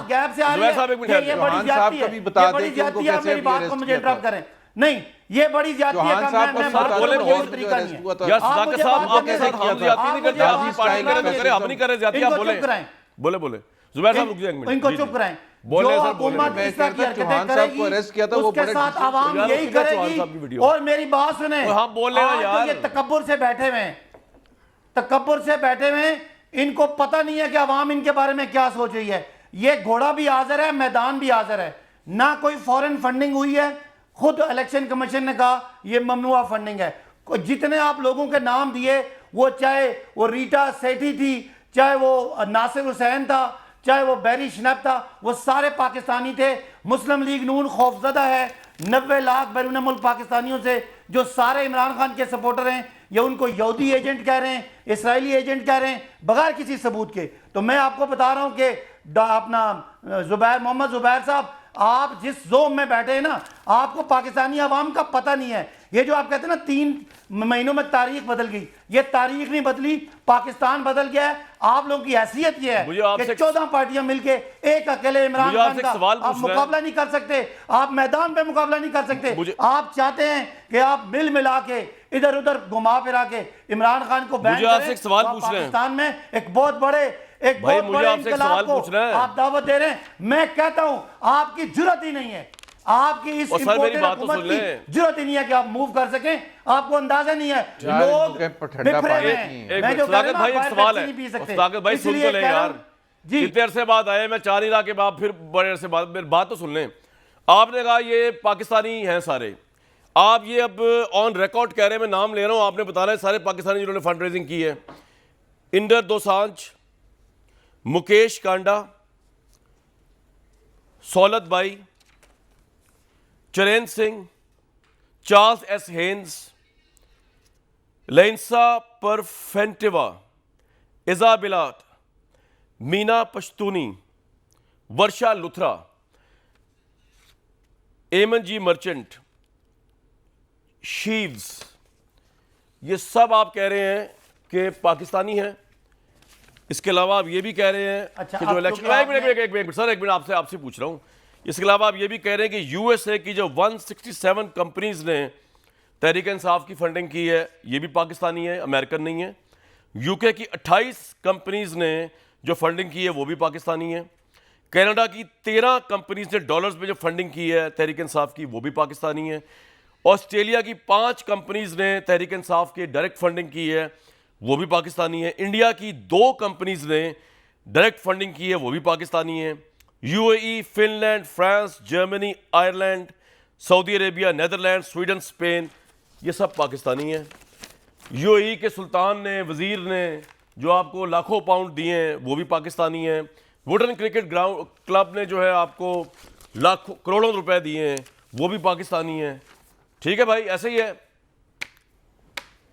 D: गैप से आ रही है, ये बड़ी ज्यादती है, ये बड़ी ज्यादती है, मेरी बात को मुझे इंटरप्ट करें। नहीं, ये बड़ी ज्यादती है।
A: बोले कोई तरीका नहीं है यार। सुधाकर साहब आपके साथ हम ज्यादती नहीं करते, आप पार्टी करे, हम नहीं कर रहे ज्यादती। आप बोले जुबैर साहब रुक जाएं एक मिनट,
D: इनको चुप कराएं।
A: बोले
D: जो
A: सर,
D: हुकूमत इस तरह की हरकतें
C: चौहान साहब को अरेस्ट किया था, वो
D: उसके
C: बड़े
D: साथ आवाम यही करेगी। और मेरी बात सुने,
A: हाँ बोल रहे हैं यार,
D: ये तकब्बुर से बैठे हुए हैं, तकब्बुर से बैठे हुए हैं, इनको पता नहीं है कि आवाम इनके बारे में क्या सोच रही है। ये घोड़ा भी हाजिर है, मैदान भी हाजिर है, ना कोई फॉरेन फंडिंग हुई है। खुद इलेक्शन कमीशन ने कहा ये ममनुआ फंडिंग है। जितने आप लोगों के नाम दिए, वो चाहे वो रीटा सेठी थी, चाहे वो नासिर हुसैन था, चाहे वो बैरी शनैप था, वो सारे पाकिस्तानी थे। मुस्लिम लीग नून खौफजदा है 90 लाख बैरून मुल्क पाकिस्तानियों से, जो सारे इमरान खान के सपोर्टर हैं, या उनको यहूदी एजेंट कह रहे हैं, इसराइली एजेंट कह रहे हैं, बगैर किसी सबूत के। तो मैं आपको बता रहा हूं कि अपना मोहम्मद जुबैर साहब, आप जिस जोम में बैठे हैं ना, आपको पाकिस्तानी आवाम का पता नहीं है। ये जो आप कहते हैं ना 3 महीनों में तारीख बदल गई, ये तारीख नहीं बदली, पाकिस्तान बदल गया है। आप लोगों की हैसियत ये है कि 14 पार्टियां मिलके एक अकेले इमरान खान का आप मुकाबला नहीं कर सकते, आप मैदान पे मुकाबला नहीं कर सकते। आप चाहते हैं कि आप मिल मिला के इधर उधर घुमा फिरा के इमरान खान को बैन करें। पाकिस्तान में एक बहुत बड़े इंकलाब को आप दावत दे रहे हैं। मैं कहता हूं आपकी जुर्रत ही नहीं है, आपकी इस इंपोर्टेड हुकूमत की जुर्रत ही नहीं है कि आप मूव कर सकें। आपको अंदाजा नहीं है, लोग बिखरे हैं। मैं जो कह रहा हूं, आप सवाल नहीं पी सकते।
A: सुधाकर भाई सुन तो ले यार, कितने अरसे बाद आए, मैं चाह नहीं रहा कि आप फिर बड़े अरसे बाद, मेरी बात तो सुन लें। आपने कहा ये पाकिस्तानी हैं सारे, आप ये अब ऑन रिकॉर्ड कह रहे हैं, मैं नाम ले रहा हूं, आपने बताना है सारे पाकिस्तानी जिन्होंने फंड रेजिंग की है। Inder Dosanjh, Mukesh Kanda, Saulat Bai, Charan Singh, Charles S Haynes, लेंसा परफेंटिवा, इजाबिलाट, मीना पश्तूनी, वर्षा लुथरा, एमन जी मर्चेंट, शीव्स, ये सब आप कह रहे हैं कि पाकिस्तानी हैं। इसके अलावा आप ये भी कह रहे हैं कि जो इलेक्शन, एक मिनट सर, एक मिनट आपसे पूछ रहा हूं। इसके अलावा आप ये भी कह रहे हैं कि यूएसए की जो 167 कंपनीज ने तहरीक इंसाफ की फंडिंग की है, ये भी पाकिस्तानी है, अमेरिकन नहीं है। यूके की 28 कंपनीज ने जो फंडिंग की है वो भी पाकिस्तानी है। कनाडा की 13 कंपनीज ने डॉलर्स में जो फंडिंग की है तहरीक इंसाफ की, वो भी पाकिस्तानी है। ऑस्ट्रेलिया की 5 कंपनीज ने तहरीक इंसाफ की डायरेक्ट फंडिंग की है, वो भी पाकिस्तानी है। इंडिया की 2 कंपनीज ने डायरेक्ट फंडिंग की है, वो भी पाकिस्तानी है। UAE, Finland, France, Germany, Ireland, Saudi Arabia, Netherland, Sweden, Spain, ये सब पाकिस्तानी हैं। यूएई के सुल्तान ने, वज़ीर ने जो आपको लाखों पाउंड दिए हैं वो भी पाकिस्तानी हैं। वुडन क्रिकेट ग्राउंड क्लब ने जो है आपको लाखों करोड़ों रुपए दिए हैं वो भी पाकिस्तानी हैं। ठीक है भाई, ऐसे ही है।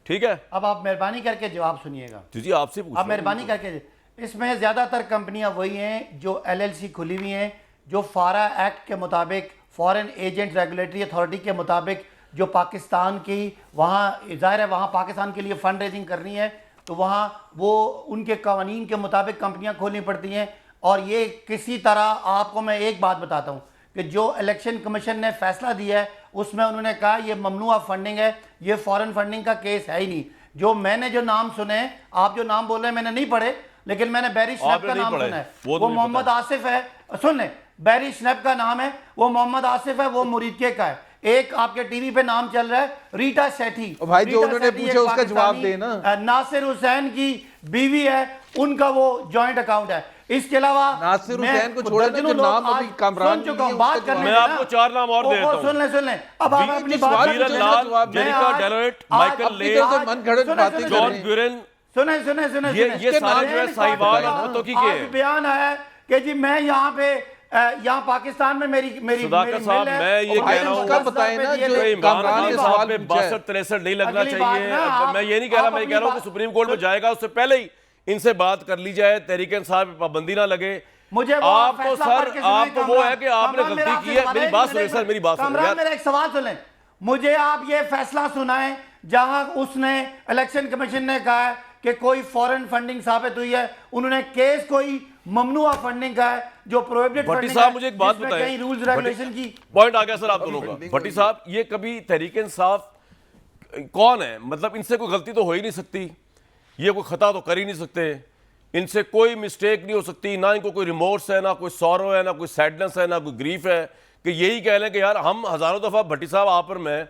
A: ठीक है,
D: अब आप मेहरबानी करके जवाब सुनिएगा।
A: जी आपसे पूछ
D: आप मेहरबानी करके, इसमें ज़्यादातर कंपनियां वही हैं जो एलएलसी खुली हुई हैं, जो फारा एक्ट के मुताबिक, फॉरेन एजेंट रेगुलेटरी अथॉरिटी के मुताबिक, जो पाकिस्तान की वहाँ ज़ाहिर है वहाँ पाकिस्तान के लिए फ़ंड रेजिंग करनी है तो वहाँ वो उनके कवानीन के मुताबिक कंपनियां खोलनी पड़ती हैं। और ये किसी तरह आपको मैं एक बात बताता हूँ कि जो इलेक्शन कमीशन ने फैसला दिया है उसमें उन्होंने कहा ये ममनुआ फंडिंग है, ये फॉरेन फंडिंग का केस है ही नहीं। जो मैंने जो नाम सुने, आप जो नाम बोल रहे हैं मैंने नहीं पढ़े, लेकिन मैंने बैरी स्नैप का नाम सुना है, वो मोहम्मद आसिफ है। सुन ले, बैरी स्नैप का नाम है, वो मोहम्मद आसिफ है, वो मुरीदके का है। एक आपके टीवी पे नाम चल रहा है रीटा सेठी,
C: भाई जो उन्होंने पूछा उसका जवाब देना।
D: नासिर हुसैन की बीवी है, उनका वो जॉइंट अकाउंट है। इसके अलावा
C: नासिर हुसैन को छोड़ा ना, जो नाम अभी कामरान
D: सुन चुका हूं, बात करने
A: मैं आपको 4 नाम और दे देता हूं।
D: सुन ले अब आप अपनी बात
A: वीरन लाल, जेरिका डेलोइट, माइकल ले,
C: मन घड़त बातें
A: जॉन ब्यूरेन,
D: सुने
A: ये सारे जो है साहिवाल और फतोकी के
D: आज बयान है कि जी मैं यहाँ पे यहाँ पाकिस्तान में मेरी
A: सुधाकर साहब, मैं ये कह रहा हूँ
C: बताएं ना जो
A: इमरान खान के साथ पे
C: पूछा है।
A: 62-63 नहीं लगना
D: अगली बात
A: चाहिए।
D: ना,
A: मैं ये नहीं कह रहा, मैं कह रहा हूँ कि सुप्रीम कोर्ट में जाएगा उससे पहले ही इनसे बात कर ली जाए, तहरीक इंसाफ पे पाबंदी ना लगे।
D: मुझे वो
A: आपको
D: फैसला
A: सर,
D: पढ़ के सुनाइए,
A: आपको वो है कि आपने
D: कमरान,
A: गलती की है। मेरी बात सुनिए सर, मेरी बात सुनिए
D: कमरान, मेरा एक सवाल सुने। मुझे आप ये फैसला सुनाएं जहां उसने इलेक्शन कमीशन ने कहा है कि कोई फॉरेन फंडिंग साबित हुई है, उन्होंने केस कोई ममनुआ फंडिंग का है जो प्रोहिबिटेड
A: भट्टी
D: फंडिंग
A: साहब
D: है,
A: मुझे एक बात
D: जिसमें
A: बताएं,
D: कई रूल्स रेगुलेशन की
A: पॉइंट आ गया सर आप दोनों का। भट्टी साहब, ये कभी तहरीक इंसाफ कौन है? मतलब इनसे कोई गलती तो हो ही नहीं सकती, ये कोई खता तो कर ही नहीं सकते, इनसे कोई मिस्टेक नहीं हो सकती, ना इनको कोई रिमोर्स है, ना कोई सौरो है, ना कोई सैडनेस है, ना कोई ग्रीफ है कि यही कह लें कि यार हम हज़ारों दफ़ा भट्टी साहब आप और मैं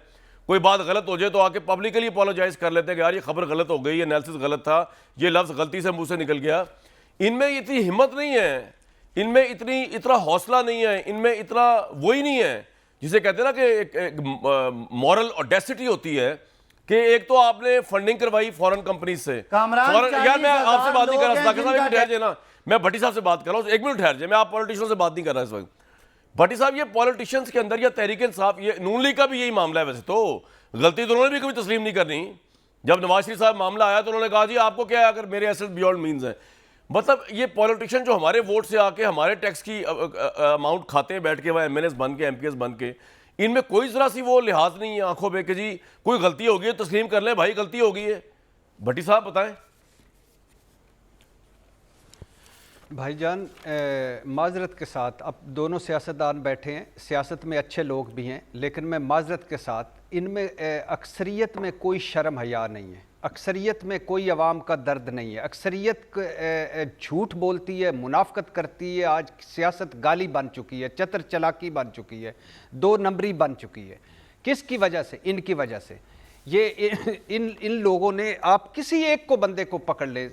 A: कोई बात गलत हो जाए तो आके पब्लिकली अपोलोजाइज कर लेते हैं कि यार ये खबर गलत हो गई, ये एनालिसिस गलत था, ये लफ्ज़ गलती से मुंह से निकल गया। इनमें इतनी हिम्मत नहीं है, इनमें इतना हौसला नहीं है, इनमें इतना वो ही नहीं है जिसे कहते हैं ना कि एक मॉरल ऑडेसिटी होती है कि एक तो आपने फंडिंग करवाई फॉरेन कंपनी से। यार मैं आपसे बात नहीं कर रहा, ठहर जाए ना, मैं भट्टी साहब से बात कर रहा हूँ, 1 मिनट ठहर जाए, मैं आप पॉलिटिशियन से बात नहीं कर रहा इस वक्त। भट्टी साहब, ये पॉलिटिशियंस के अंदर या तहरीक इंसाफ, ये नून लीग का भी यही मामला है। वैसे तो गलती तो उन्होंने भी कभी तस्लीम नहीं करनी। जब नवाज शरीफ साहब मामला आया तो उन्होंने कहा जी आपको क्या है अगर मेरे एसेट बियॉन्ड मीन्स है। मतलब ये पॉलिटिशियन जो हमारे वोट से आके हमारे टैक्स की अमाउंट खाते हैं बैठ के, वह एमएनएस बन के, एमपीएस बन के, इनमें कोई जरा सी वो लिहाज नहीं है आंखों पे कि जी कोई गलती होगी है तस्लीम कर लें भाई गलती हो गई है। भट्टी साहब बताएं।
B: भाईजान, माजरत के साथ अब दोनों सियासतदान बैठे हैं, सियासत में अच्छे लोग भी हैं, लेकिन मैं माजरत के साथ इनमें अक्सरियत में कोई शर्म हया नहीं है, अक्सरियत में कोई अवाम का दर्द नहीं है। अक्सरियत झूठ बोलती है, मुनाफकत करती है। आज सियासत गाली बन चुकी है, चतर चलाकी बन चुकी है, 2 नंबरी बन चुकी है। किसकी वजह से? इनकी वजह से। ये इन लोगों ने, आप किसी एक को बंदे को पकड़ ले,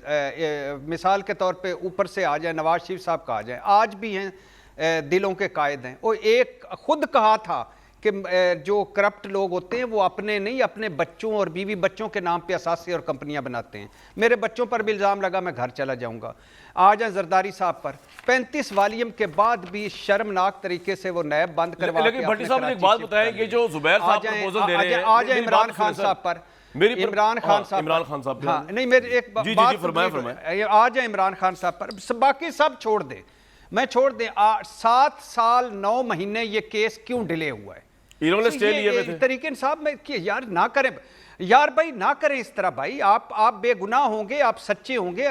B: मिसाल के तौर पे ऊपर से आ जाए, नवाज शरीफ साहब का आ जाए, आज भी हैं, दिलों के कायद हैं। और एक खुद कहा था कि जो करप्ट लोग होते हैं वो अपने नहीं, अपने बच्चों और बीवी बच्चों के नाम पे असासे और कंपनियां बनाते हैं। मेरे बच्चों पर भी इल्ज़ाम लगा, मैं घर चला जाऊंगा। आ जाए जरदारी साहब पर, 35 वॉल्यूम के बाद भी शर्मनाक तरीके से वो नैब बंद करवा के।
A: लेकिन भट्टी साहब ने एक बात बताएं कि जो जुबैर साहब प्रपोजल दे रहे हैं,
B: आ जाए इमरान खान साहब पर, इमरान खान साहब, हाँ नहीं मेरे एक बात, आ जाए इमरान खान साहब पर, बाकी सब छोड़ दे, मैं छोड़ दे। 7 साल 9 महीने ये केस क्यों डिले हुआ है?
A: इन्होंने स्टे लिए हुए थे।
B: तरीके साहब में कि यार ना करें यार, भाई ना करें इस तरह भाई, आप बेगुनाह होंगे, आप सच्चे होंगे।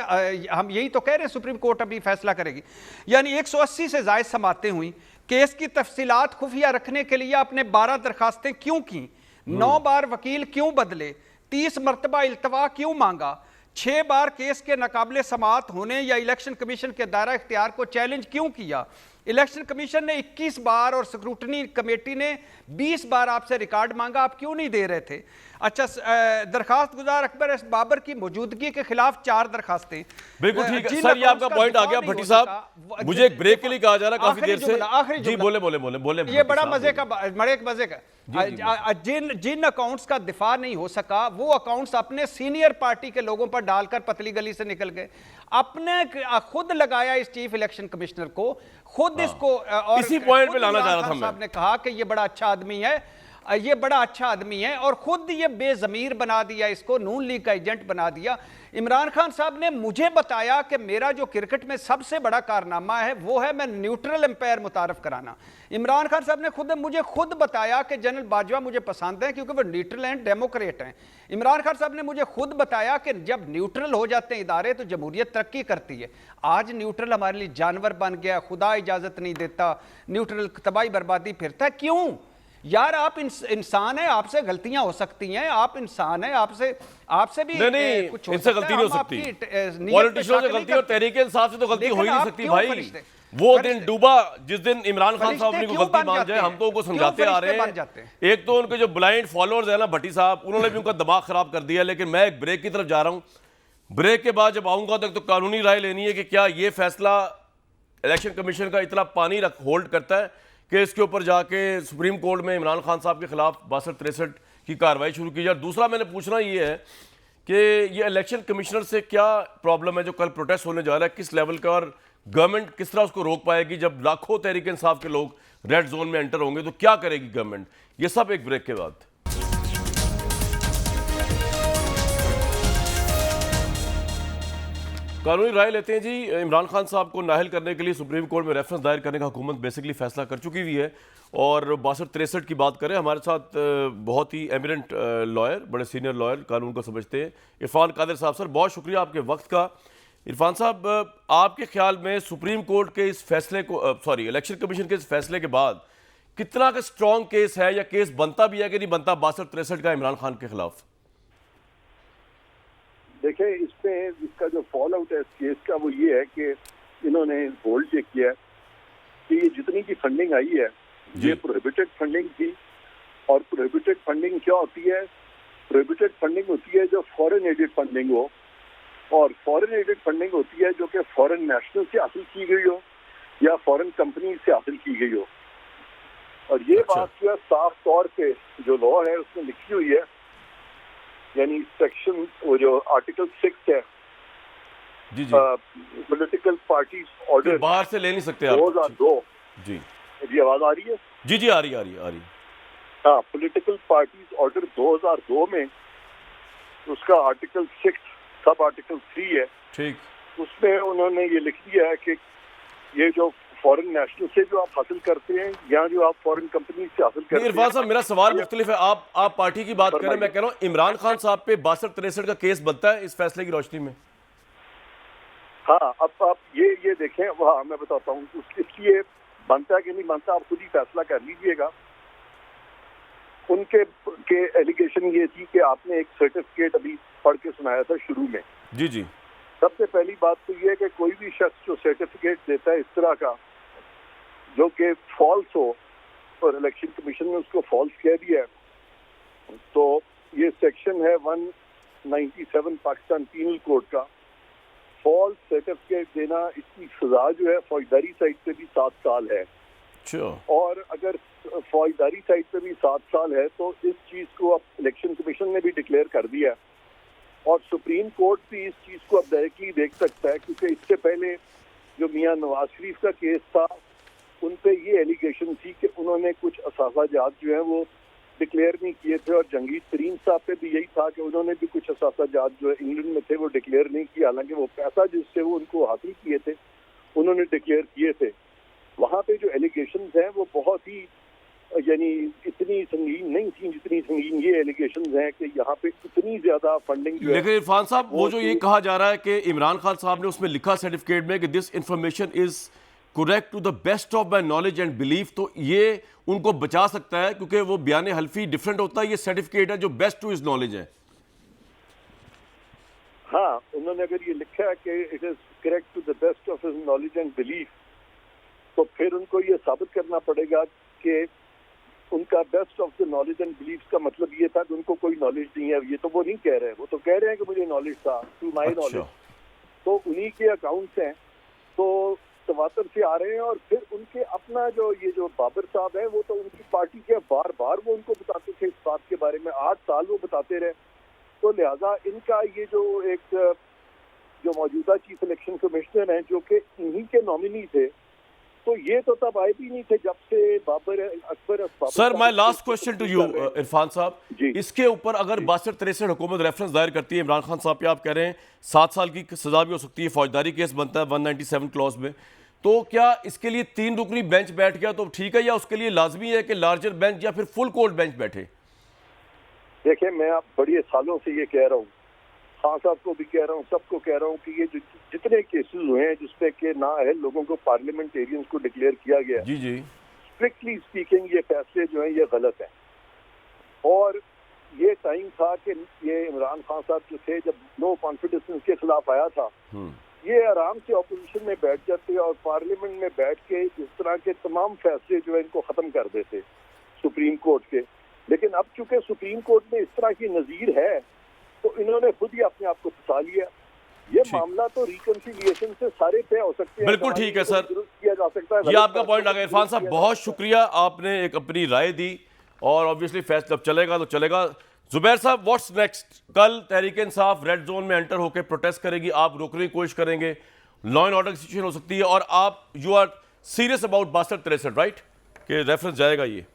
B: हम यही तो कह रहे हैं, सुप्रीम कोर्ट अभी फैसला करेगी। यानी 180 से जायद समातें हुई, केस की तफसीलात खुफिया रखने के लिए आपने 12 दरखास्तें क्यों की, 9 बार वकील क्यों बदले, 30 मरतबा इल्तवा क्यों मांगा, 6 बार केस के नाकाबिले समाअत होने या इलेक्शन कमीशन के दायरा इख्तियार को चैलेंज क्यों किया, इलेक्शन कमीशन ने 21 बार और स्क्रूटनी कमेटी ने 20 बार आपसे रिकॉर्ड मांगा, आप क्यों नहीं दे रहे थे? अच्छा, दरखास्त गुजार अकबर एस बाबर की मौजूदगी के खिलाफ 4 दरखास्तें।
A: बिल्कुल ठीक है
B: जिन
A: सर, ये
B: अकाउंट्स
A: आपका
B: का
A: पॉइंट आ
B: दिफा
A: गया
B: नहीं
A: भट्टी
B: हो
A: साहब।
B: सका,
A: मुझे एक ब्रेक के लिए कहा जा रहा है काफी
B: आखिरी
A: देर से।
B: जुमला, आखिरी
A: जी
B: जुमला।
A: बोले बोले बोले बोले
B: ये
A: भट्टी
B: बड़ा
A: साहब,
B: मजे
A: बोले।
B: का बड़े एक मजे का जिन अकाउंट्स का दिफा नहीं हो सका वो अकाउंट्स अपने सीनियर पार्टी के लोगों पर डालकर पतली गली से निकल गए। अपने खुद लगाया इस चीफ इलेक्शन कमिश्नर को, खुद इसको और
A: इसी पॉइंट पे
B: खुद
A: लाना चाह
B: इमरान
A: रहा था
B: खान
A: मैं।
B: साहब ने कहा कि ये बड़ा अच्छा आदमी है, ये बड़ा अच्छा आदमी है, और खुद ये बेजमीर बना दिया, इसको नून लीग का एजेंट बना दिया। इमरान खान साहब ने मुझे बताया कि मेरा जो क्रिकेट में सबसे बड़ा कारनामा है वो है मैं न्यूट्रल एम्पायर मुतारफ कराना। इमरान खान साहब ने मुझे खुद बताया कि जनरल बाजवा मुझे पसंद है क्योंकि वो न्यूट्रल एंड डेमोक्रेट हैं। इमरान खान साहब ने मुझे खुद बताया कि जब न्यूट्रल हो जाते हैं इदारे तो जमहूरियत तरक्की करती है। आज न्यूट्रल हमारे लिए जानवर बन गया, खुदा इजाजत नहीं देता, न्यूट्रल तबाही बर्बादी फिरता है। क्यों यार, आप इंसान हैं, आपसे गलतियां हो सकती हैं, आप इंसान हैं, आपसे भी
A: नहीं
B: कुछ हो
A: इनसे
B: सकता
A: गलती
B: है,
A: नहीं हो
B: हम
A: सकती।
B: आपकी नीयत पे
A: पॉलिटिशियनों से
B: शक नहीं
A: गलती और
B: करते।
A: तहरीके इंसाफ से तो गलती हो ही
B: लेकिन
A: नहीं
B: आप
A: सकती
B: क्यों
A: भाई। वो दिन
B: फरिश्ते
A: डूबा जिस दिन इमरान खान साहब
B: फरिश्ते
A: ने
B: क्यों
A: गलती
B: बन
A: मान
B: जाते
A: जाए,
B: हैं?
A: हम तो उनको
B: क्यों
A: समझाते आ
B: फरिश्ते
A: रहे
B: बन जाते हैं?
A: हैं। एक तो उनके जो ब्लाइंड फॉलोअर्स है ना भट्टी साहब, उन्होंने भी उनका दिमाग खराब कर दिया। लेकिन मैं एक ब्रेक की तरफ जा रहा हूं। ब्रेक के बाद जब आऊंगा तक तो कानूनी राय लेनी है कि क्या ये फैसला इलेक्शन कमीशन का इतना पानी होल्ड करता है कि इसके ऊपर जाके सुप्रीम कोर्ट में इमरान खान साहब के खिलाफ 62-63 की कार्रवाई शुरू की जाए। दूसरा मैंने पूछना ये है कि ये इलेक्शन कमिश्नर से क्या प्रॉब्लम है जो कल प्रोटेस्ट होने जा रहा है, किस लेवल का, और गवर्नमेंट किस तरह उसको रोक पाएगी जब लाखों तहरीक इंसाफ के लोग रेड जोन में एंटर होंगे, तो क्या करेगी गवर्नमेंट? ये सब एक ब्रेक के बाद। कानूनी राय लेते हैं जी। इमरान खान साहब को नाअहल करने के लिए सुप्रीम कोर्ट में रेफरेंस दायर करने का हुकूमत बेसिकली फैसला कर चुकी हुई है। और 62-63 की बात करें, हमारे साथ बहुत ही एमिनेंट लॉयर, बड़े सीनियर लॉयर, कानून को समझते हैं, इरफान कादिर साहब। सर बहुत शुक्रिया आपके वक्त का। इरफान साहब, आपके ख्याल में सुप्रीम कोर्ट के इस फैसले को इलेक्शन कमीशन के इस फैसले के बाद कितना का स्ट्रॉन्ग केस है, या केस बनता भी है कि नहीं बनता 62-63 का इमरान खान के खिलाफ?
E: देखें, इसमें इसका जो फॉल आउट है इस केस का वो ये है कि इन्होंने होल्ड ये किया कि ये जितनी की फंडिंग आई है ये प्रोहिबिटेड फंडिंग थी। और प्रोहिबिटेड फंडिंग क्या होती है? प्रोहिबिटेड फंडिंग होती है जो फॉरेन एडेड फंडिंग हो, और फॉरेन एडेड फंडिंग होती है जो कि फॉरेन नेशनल से हासिल की गई हो या फॉरेन कंपनी से हासिल की गई हो। और ये बात जो है साफ तौर पे जो लॉ है उसमें लिखी हुई है, यानी सेक्शन वो जो आर्टिकल 6 है,
A: जी जी,
E: पॉलिटिकल पार्टीज ऑर्डर
A: बाहर से ले नहीं सकते आप।
E: 2002।
A: जी
E: मेरी आवाज आ रही है?
A: जी जी, आ रही आ रही।
E: हाँ, पॉलिटिकल पार्टीज ऑर्डर 2002 में उसका आर्टिकल 6 सब आर्टिकल 3 है,
A: ठीक।
E: उसमें उन्होंने ये लिख दिया है कि ये जो फॉरेन नेशनल से जो आप हासिल करते हैं या जो आप फॉरेन कंपनी से हासिल करते हैं।
A: इरफान साहब, मेरा सवाल मुख्तलिफ है। आप पार्टी की बात करें, मैं कह रहा हूँ इमरान खान साहब पे 62-63 का केस बनता है इस फैसले की रोशनी में?
E: हाँ, अब आप ये देखें, हाँ मैं बताता हूँ इसलिए बनता है कि नहीं बनता, आप खुद ही फैसला कर लीजिएगा। उनके एलिगेशन ये थी कि आपने एक सर्टिफिकेट अभी पढ़ के सुनाया था शुरू में।
A: जी जी,
E: सबसे पहली बात तो ये है कि कोई भी शख्स जो सर्टिफिकेट देता है इस तरह का जो कि फॉल्स हो, और इलेक्शन कमीशन ने उसको फॉल्स कह दिया, तो ये सेक्शन है 197 पाकिस्तान पीनल कोड का, फॉल्स सर्टिफिकेट देना, इसकी सजा जो है फौजदारी साइड पे भी 7 साल है। और अगर फौजदारी साइड पे भी 7 साल है तो इस चीज को अब इलेक्शन कमीशन ने भी डिक्लेयर कर दिया, और सुप्रीम कोर्ट भी इस चीज को अब डायरेक्टली देख सकता है, क्योंकि इससे पहले जो मियां नवाज शरीफ का केस था उन पे ये एलिगेशन थी कि उन्होंने कुछ असाफाजात जो है वो डिक्लेयर नहीं किए थे, और जंगीर तरीन साहब पे भी यही था कि उन्होंने भी कुछ असाफाजात जो इंग्लैंड में थे वो डिक्लेयर नहीं किए, हालांकि वो पैसा जिससे वो उनको हासिल किए थे उन्होंने डिक्लेयर किए थे। वहाँ पे जो एलिगेशंस हैं वो बहुत ही यानी इतनी संगीन नहीं थी जितनी संगीन ये एलिगेशंस हैं कि यहाँ पे इतनी ज्यादा फंडिंग जो है।
A: लेकिन इरफान साहब, वो जो ये कहा जा रहा है कि इमरान खान साहब ने उसमें लिखा सर्टिफिकेट में कि this information is correct to the best of my knowledge and belief, तो ये उनको बचा सकता है क्योंकि वो बयान हल्फी डिफरेंट होता है, ये सर्टिफिकेट है जो बेस्ट टू हिज नॉलेज है।
E: हाँ, उन्होंने अगर ये लिखा है कि it is correct to the best of his knowledge and belief, तो फिर उनको ये साबित करना पड़ेगा कि उनका best of the knowledge and belief का मतलब ये था कि उनको कोई नॉलेज नहीं है। ये तो वो नहीं कह रहे हैं, वो तो कह रहे हैं कि मुझे नॉलेज था, टू माई नॉलेज। तो उन्हीं के अकाउंट्स हैं, तो तवातर से आ रहे हैं। और फिर उनके अपना जो बाबर साहब है, वो तो उनकी पार्टी के बार बार वो उनको बताते थे इस बात के बारे में, 8 साल वो बताते रहे। तो लिहाजा इनका ये जो मौजूदा चीफ इलेक्शन कमिश्नर हैं, जो कि इन्हीं के नॉमिनी थे, तो ये तो तब आए भी नहीं थे जब से Akbar
A: sir, my last question to you Irfan साहब,
E: जी।
A: इसके ऊपर अगर 62-63 हुकूमत रेफरेंस दायर करती है इमरान खान साहब पे, आप कह रहे हैं 7 साल की सजा भी हो सकती है, फौजदारी केस बनता है 197 क्लॉज में, तो क्या इसके लिए 3 रुकनी बेंच बैठ गया तो ठीक है, या उसके लिए लाजमी है कि लार्जर बेंच या फिर फुल कोर्ट बेंच बैठे?
E: देखिए, मैं आप बड़े सालों से ये कह रहा हूँ, खान साहब को भी कह रहा हूँ, सबको कह रहा हूँ कि ये जो जितने केसेस हुए हैं जिसपे के नाअहल लोगों को पार्लियामेंटेरियंस को डिक्लेयर किया गया,
A: जी जी,
E: स्ट्रिक्टली स्पीकिंग ये फैसले जो हैं ये गलत हैं। और ये टाइम था कि ये इमरान खान साहब जो थे, जब नो कॉन्फिडेंस के खिलाफ आया था, ये आराम से ऑपोजिशन में बैठ जाते और पार्लियामेंट में बैठ के इस तरह के तमाम फैसले जो है इनको खत्म कर देते सुप्रीम कोर्ट के। लेकिन अब चूंकि सुप्रीम कोर्ट में इस तरह की नजीर है, तो इन्होंने खुद ही अपने आप को फंसा लिया। ये मामला तो रिकंसिलिएशन से सारे पे हो सकते हैं।
A: बिल्कुल ठीक है सर,
E: किया जा सकता है।
A: ये आपका पॉइंट आ गया। इरफान साहब, बहुत शुक्रिया, आपने एक अपनी राय दी और ऑब्वियसली फैसला जब चलेगा तो चलेगा। जुबैर साहब, व्हाट्स नेक्स्ट? कल तहरीक इंसाफ रेड जोन में एंटर होकर प्रोटेस्ट करेगी, आप रोकने की कोशिश करेंगे, लॉ एंड ऑर्डर की सिचुएशन हो सकती है, और आप you are serious about 62-63, right, कि रेफरेंस जाएगा ये?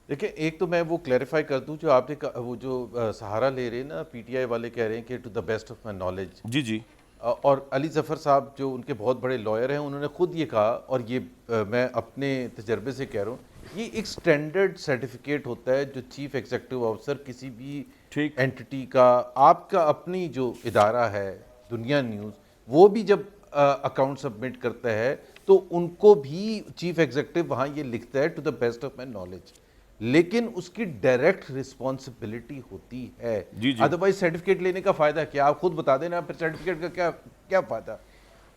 C: देखिए, एक तो मैं वो क्लैरिफाई कर दूं, जो आपने वो जो सहारा ले रहे हैं ना, पीटीआई वाले कह रहे हैं कि to the best of my knowledge.
A: जी जी,
C: और अली जफ़र साहब जो उनके बहुत बड़े लॉयर हैं, उन्होंने खुद ये कहा, और ये मैं अपने तजर्बे से कह रहा हूँ, ये एक स्टैंडर्ड सर्टिफिकेट होता है जो चीफ एग्जीक्यूटिव ऑफिसर किसी भी एंटिटी का, आपका अपनी जो इदारा है दुनिया न्यूज़, वो भी जब अकाउंट सबमिट करता है तो उनको भी चीफ एग्जीक्यूटिव वहाँ ये लिखता है to the best of my knowledge, लेकिन उसकी डायरेक्ट रिस्पॉन्सिबिलिटी होती है। अदरवाइज सर्टिफिकेट लेने का फायदा क्या? आप खुद बता देना, फिर सर्टिफिकेट का क्या फायदा?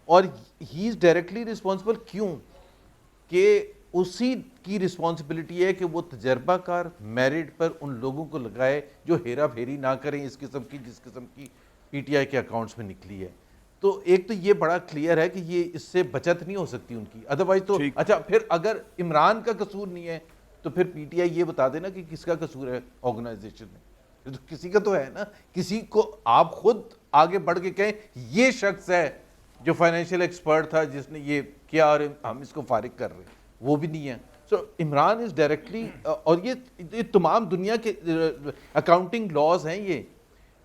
C: और ही इज डायरेक्टली रिस्पॉन्सिबल, क्यों? कि उसी की रिस्पॉन्सिबिलिटी है कि वो तजर्बाकार मेरिट पर उन लोगों को लगाए जो हेरा फेरी ना करें इस किस्म की, जिस किस्म की पीटीआई के अकाउंट्स में निकली है। तो एक तो ये बड़ा क्लियर है कि ये इससे बचत नहीं हो सकती उनकी, अदरवाइज तो अच्छा, फिर अगर इमरान का कसूर नहीं है तो फिर पीटीआई ये बता देना कि किसका कसूर है ऑर्गेनाइजेशन में, तो किसी का तो है ना। किसी को आप खुद आगे बढ़ के कहें ये शख्स है जो फाइनेंशियल एक्सपर्ट था जिसने ये किया और हम इसको फारिग कर रहे हैं, वो भी नहीं है। सो इमरान इज डायरेक्टली, और ये तमाम दुनिया के अकाउंटिंग लॉज हैं, ये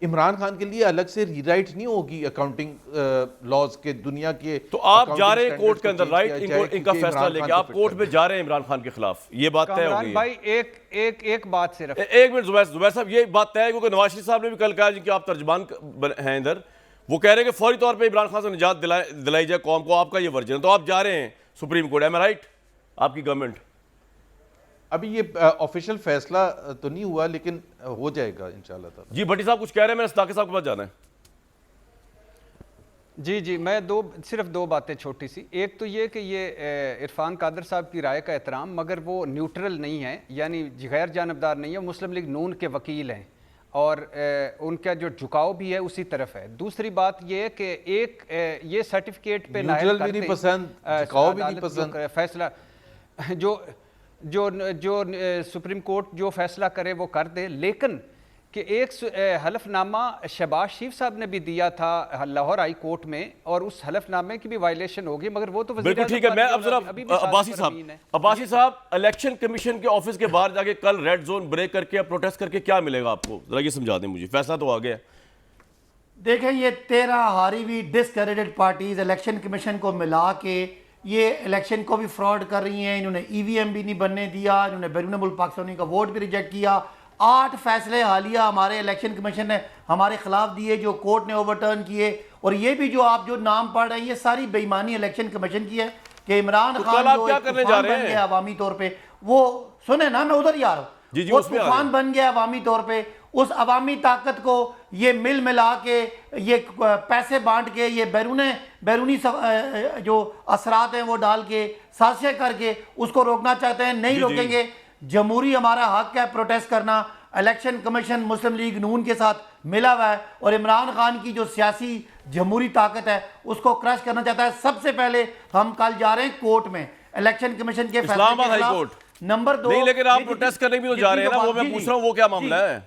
C: इमरान खान के लिए अलग से रीराइट नहीं होगी अकाउंटिंग लॉज के दुनिया के।
A: तो आप जा रहे हैं कोर्ट के अंदर, राइट, इनका फैसला लेके आप कोर्ट में जा रहे हैं इमरान खान के खिलाफ, ये बात तय हो गई है
B: भाई? एक बात सिर्फ,
A: एक मिनट जुबैर साहब, ये बात तय है क्योंकि नवाज शरीफ साहब ने भी कल कहा, जिनके आप तर्जमान हैं इधर, वो कह रहे हैं कि फौरी तौर पे इमरान खान से निजात दिलाई जाए कौम को, आपका ये वर्जन है, तो आप जा रहे हैं सुप्रीम कोर्ट, एम आई राइट? आपकी गवर्नमेंट,
C: अभी ये ऑफिशियल फैसला तो नहीं हुआ, लेकिन हो जाएगा इंशाल्लाह।
A: जी भट्टी साहब कुछ कह रहे हैं, मैंने सदाकत साहब के पास जाना है।
B: जी, मैं सिर्फ दो बातें छोटी सी। एक तो ये कि ये इरफान कादर साहब की राय का एहतराम, मगर वो न्यूट्रल नहीं है, यानी गैर जानबदार नहीं है, मुस्लिम लीग नून के वकील हैं और उनका जो झुकाव भी है उसी तरफ है। दूसरी बात ये है कि एक ये सर्टिफिकेट पे
C: न्यूट्रल भी नहीं पसंद, झुकाव भी नहीं पसंद,
B: फैसला जो सुप्रीम कोर्ट जो फैसला करे वो कर दे। लेकिन कि एक हलफनामा शहबाज शरीफ साहब ने भी दिया था लाहौर हाई कोर्ट में, और उस हलफनामे की भी वायलेशन होगी, मगर वो तो
A: बिल्कुल ठीक है। मैं अब जरा अब्बासी साहब, इलेक्शन कमीशन के ऑफिस के बाहर जाके कल रेड जोन ब्रेक करके प्रोटेस्ट करके क्या मिलेगा आपको, जरा ये समझा दें मुझे, फैसला तो आ गया।
D: देखें, ये 13 हारी हुई डिसक्रेडिटेड पार्टीज इलेक्शन कमीशन को मिला के ये इलेक्शन को भी फ्रॉड कर रही हैं। इन्होंने ईवीएम भी नहीं बनने दिया, इन्होंने बैरून मुल्क पाकिस्तानी का वोट भी रिजेक्ट किया। 8 फैसले हालिया हमारे इलेक्शन कमीशन ने हमारे खिलाफ दिए जो कोर्ट ने ओवरटर्न किए। और ये भी जो आप जो नाम पढ़ रहे हैं, ये सारी बेईमानी इलेक्शन कमीशन की है कि इमरान खान जो
A: क्या करने जा रहे हैं
D: अवामी तौर पर, वो सुने ना, मैं उधर ही आ रहा हूँ, वो तूफान बन गया अवामी तौर पर। उस अवामी ताकत को ये मिल मिला के, ये पैसे बांट के, ये बैरूनी जो असरात हैं वो डाल के, साजिशें करके उसको रोकना चाहते हैं। नहीं रोकेंगे। जमहूरी हमारा हक है प्रोटेस्ट करना। इलेक्शन कमीशन मुस्लिम लीग नून के साथ मिला हुआ है और इमरान खान की जो सियासी जमहूरी ताकत है उसको क्रश करना चाहता है। सबसे पहले हम कल जा रहे हैं कोर्ट में इलेक्शन कमीशन के
A: इस्लामाबाद हाई कोर्ट।
D: नंबर 2
A: नहीं, लेकिन आप प्रोटेस्ट करने भी तो जा रहे हैं ना, वो मैं पूछ रहा हूँ वो क्या मामला है?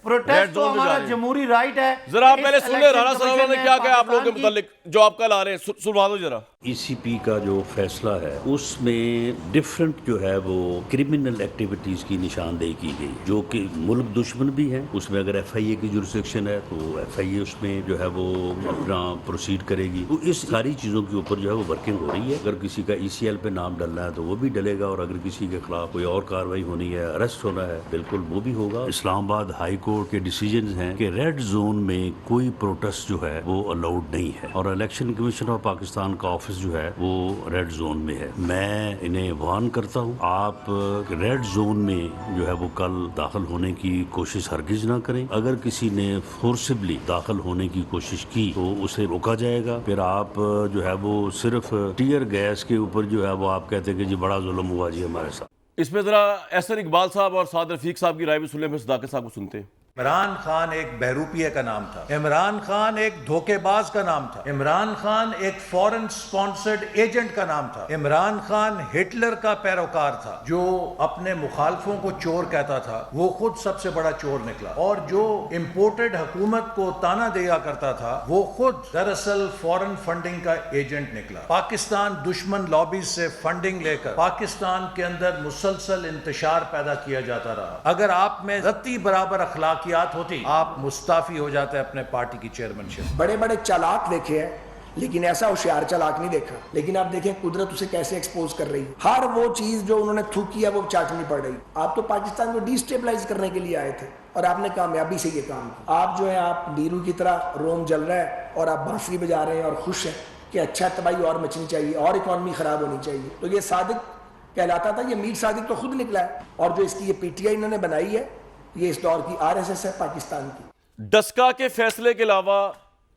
D: प्रोटेस्ट तो हमारा जमहूरी राइट है।
A: जरा आप पहले सुन ले राणा साहब ने क्या कहा आप लोगों के मुतालिक, जो आप कल आ रहे हैं, सुनवा दो जरा।
F: ईसीपी का जो फैसला है उसमें डिफरेंट जो है वो क्रिमिनल एक्टिविटीज की निशानदेही की गई, जो कि मुल्क दुश्मन भी है। उसमें अगर एफआईए की जुरिसडिक्शन है तो एफआईए उसमें जो है वो अपना प्रोसीड करेगी। तो इस सारी चीज़ों के ऊपर जो है वो वर्किंग हो रही है। अगर किसी का ईसीएल पे नाम डलना है तो वो भी डलेगा, और अगर किसी के खिलाफ कोई और कार्रवाई होनी है, अरेस्ट होना है, बिल्कुल वो भी होगा। इस्लामाबाद हाई कोर्ट के डिसीजन हैं कि रेड जोन में कोई प्रोटेस्ट जो है वो अलाउड नहीं है, और इलेक्शन कमीशन ऑफ पाकिस्तान का ऑफिस जो है वो रेड जोन में है। मैं इन्हें वार्न करता हूँ, आप रेड जोन में जो है वो कल दाखिल होने की कोशिश हरगिज ना करें। अगर किसी ने फोर्सिबली दाखिल होने की कोशिश की तो उसे रोका जाएगा। फिर आप जो है वो सिर्फ टीयर गैस के ऊपर जो है वो आप कहते हैं कि जी बड़ा जुल्म हुआ जी हमारे साथ।
A: इसमें जरा एहसन इकबाल साहब और साद रफीक साहब की राय भी सुन ले, फिर सदाकत साहब को सुनते हैं।
G: इमरान खान एक बहरूपिया का नाम था, इमरान खान एक धोखेबाज का नाम था, इमरान खान एक फॉरेन स्पॉन्सर्ड एजेंट का नाम था, इमरान खान हिटलर का पैरोकार था, जो अपने मुखालफों को चोर कहता था वो खुद सबसे बड़ा चोर निकला, और जो इम्पोर्टेड हुकूमत को ताना दिया करता था वो खुद दरअसल फॉरेन फंडिंग का एजेंट निकला। पाकिस्तान दुश्मन लॉबी से फंडिंग लेकर पाकिस्तान के अंदर मुसलसल इंतशार पैदा किया जाता रहा। अगर आप में रत्ती बराबर अखलाक होती आप मुस्ताफी हो जाते अपने पार्टी की चेयरमैनशिप।
H: बड़े बड़े चालाक देखे हैं लेकिन ऐसा होशियार चालाक नहीं देखा। लेकिन आप देखें कुदरत उसे कैसे एक्सपोज कर रही है। हर वो चीज जो उन्होंने थूकी है वो चाटनी पड़ रही। आप तो पाकिस्तान को डिस्टेबलाइज करने के लिए आए थे और आपने कामयाबी से ये काम किया। आप जो है आप बीरू की तरह रोम जल रहा है और आप बांसुरी बजा रहे हैं और खुश हैं कि अच्छा तबाही और मचनी चाहिए और इकॉनमी खराब होनी चाहिए। तो ये सादिक कहलाता था, ये मीर सादिक तो खुद निकला है। और जो इसकी ये पीटीआई इन्होंने बनाई है ये इस दौर की आरएसएस है पाकिस्तान की।
A: डस्का के फैसले के अलावा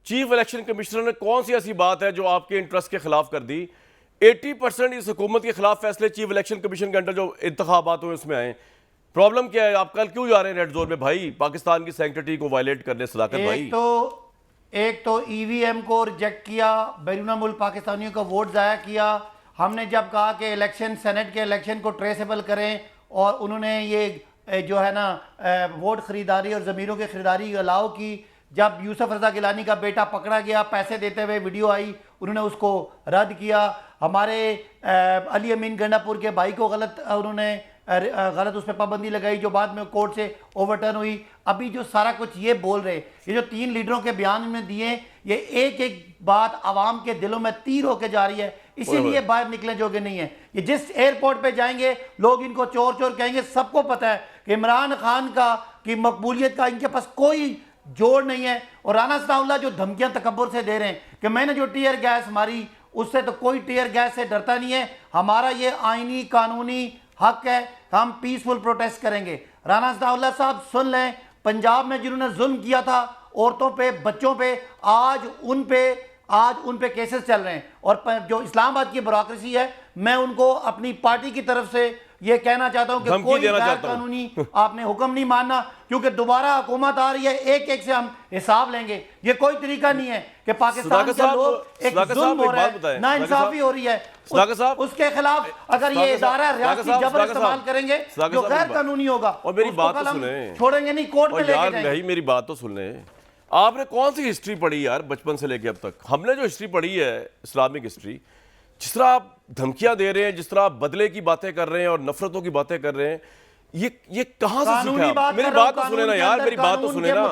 A: चीफ इलेक्शन कमिश्नर ने कौन सी ऐसी बात है जो आपके इंटरेस्ट के खिलाफ कर दी? 80% इस हुकूमत के खिलाफ फैसले चीफ इलेक्शन कमीशन के अंडर जो इंतखाबात हुए उसमें आए। प्रॉब्लम क्या है? आप कल क्यों जा रहे हैं रेड जोन में भाई, पाकिस्तान की सैंक्टिटी को वायलेट करने? सदाकत भाई,
D: एक तो ईवीएम को रिजेक्ट किया, बैरून मुल्क पाकिस्तानियों का वोट ज़ाया किया। हमने जब कहा कि इलेक्शन सेनेट के इलेक्शन को ट्रेसेबल करें और उन्होंने ये जो है ना वोट खरीदारी और ज़मीरों की खरीदारी अलाउ की। जब यूसुफ रज़ा गिलानी का बेटा पकड़ा गया पैसे देते हुए, वीडियो आई, उन्होंने उसको रद्द किया। हमारे अली अमीन गंडापुर के भाई को उन्होंने गलत उस पर पाबंदी लगाई जो बाद में कोर्ट से ओवरटर्न हुई। अभी जो सारा कुछ ये बोल रहे, ये जो 3 लीडरों के बयान में दिए, ये एक एक बात आवाम के दिलों में तीर होके जा रही है, इसीलिए बाहर निकले जोगे नहीं है। ये जिस एयरपोर्ट पे जाएंगे लोग इनको चोर चोर कहेंगे। सबको पता है कि इमरान खान की मकबूलियत का इनके पास कोई जोड़ नहीं है। और राना सनाउल्लाह जो धमकियां तकब्बुर से दे रहे हैं कि मैंने जो टीयर गैस मारी, उससे तो कोई टीयर गैस से डरता नहीं है। हमारा ये आईनी कानूनी हक है, हम पीसफुल प्रोटेस्ट करेंगे। राना सनाउल्लाह साहब सुन लें, पंजाब में जिन्होंने जुल्म किया था औरतों पे, बच्चों पे, आज उन पे केसेस चल रहे हैं। और जो इस्लामाबाद की ब्यूरोक्रेसी है, मैं उनको अपनी पार्टी की तरफ से ये कहना चाहता हूं कि कोई गैर कानूनी आपने हुक्म नहीं मानना, क्योंकि दोबारा हुकूमत आ रही है, एक एक से हम हिसाब लेंगे। ये कोई तरीका नहीं है कि पाकिस्तान के लोग एक जुल्म हो रहा है, ना इंसाफी हो रही है, उसके खिलाफ अगर ये इदारा रियासती जबर इस्तेमाल करेंगे जो गैर कानूनी होगा,
A: और मेरी बात तो सुने,
D: छोड़ेंगे नहीं, कोर्ट में लेके जाएंगे।
A: भाई मेरी बात तो सुन ले, आपने कौन सी हिस्ट्री पढ़ी यार बचपन से लेके अब तक? हमने जो हिस्ट्री पढ़ी है इस्लामिक हिस्ट्री, जिस तरह आप धमकियां दे रहे हैं, जिस तरह आप बदले की बातें कर रहे हैं और नफरतों की बातें कर रहे हैं, ये कहां से सीखा? मेरी बात तो सुने ना यार, मेरी बात तो सुने ना।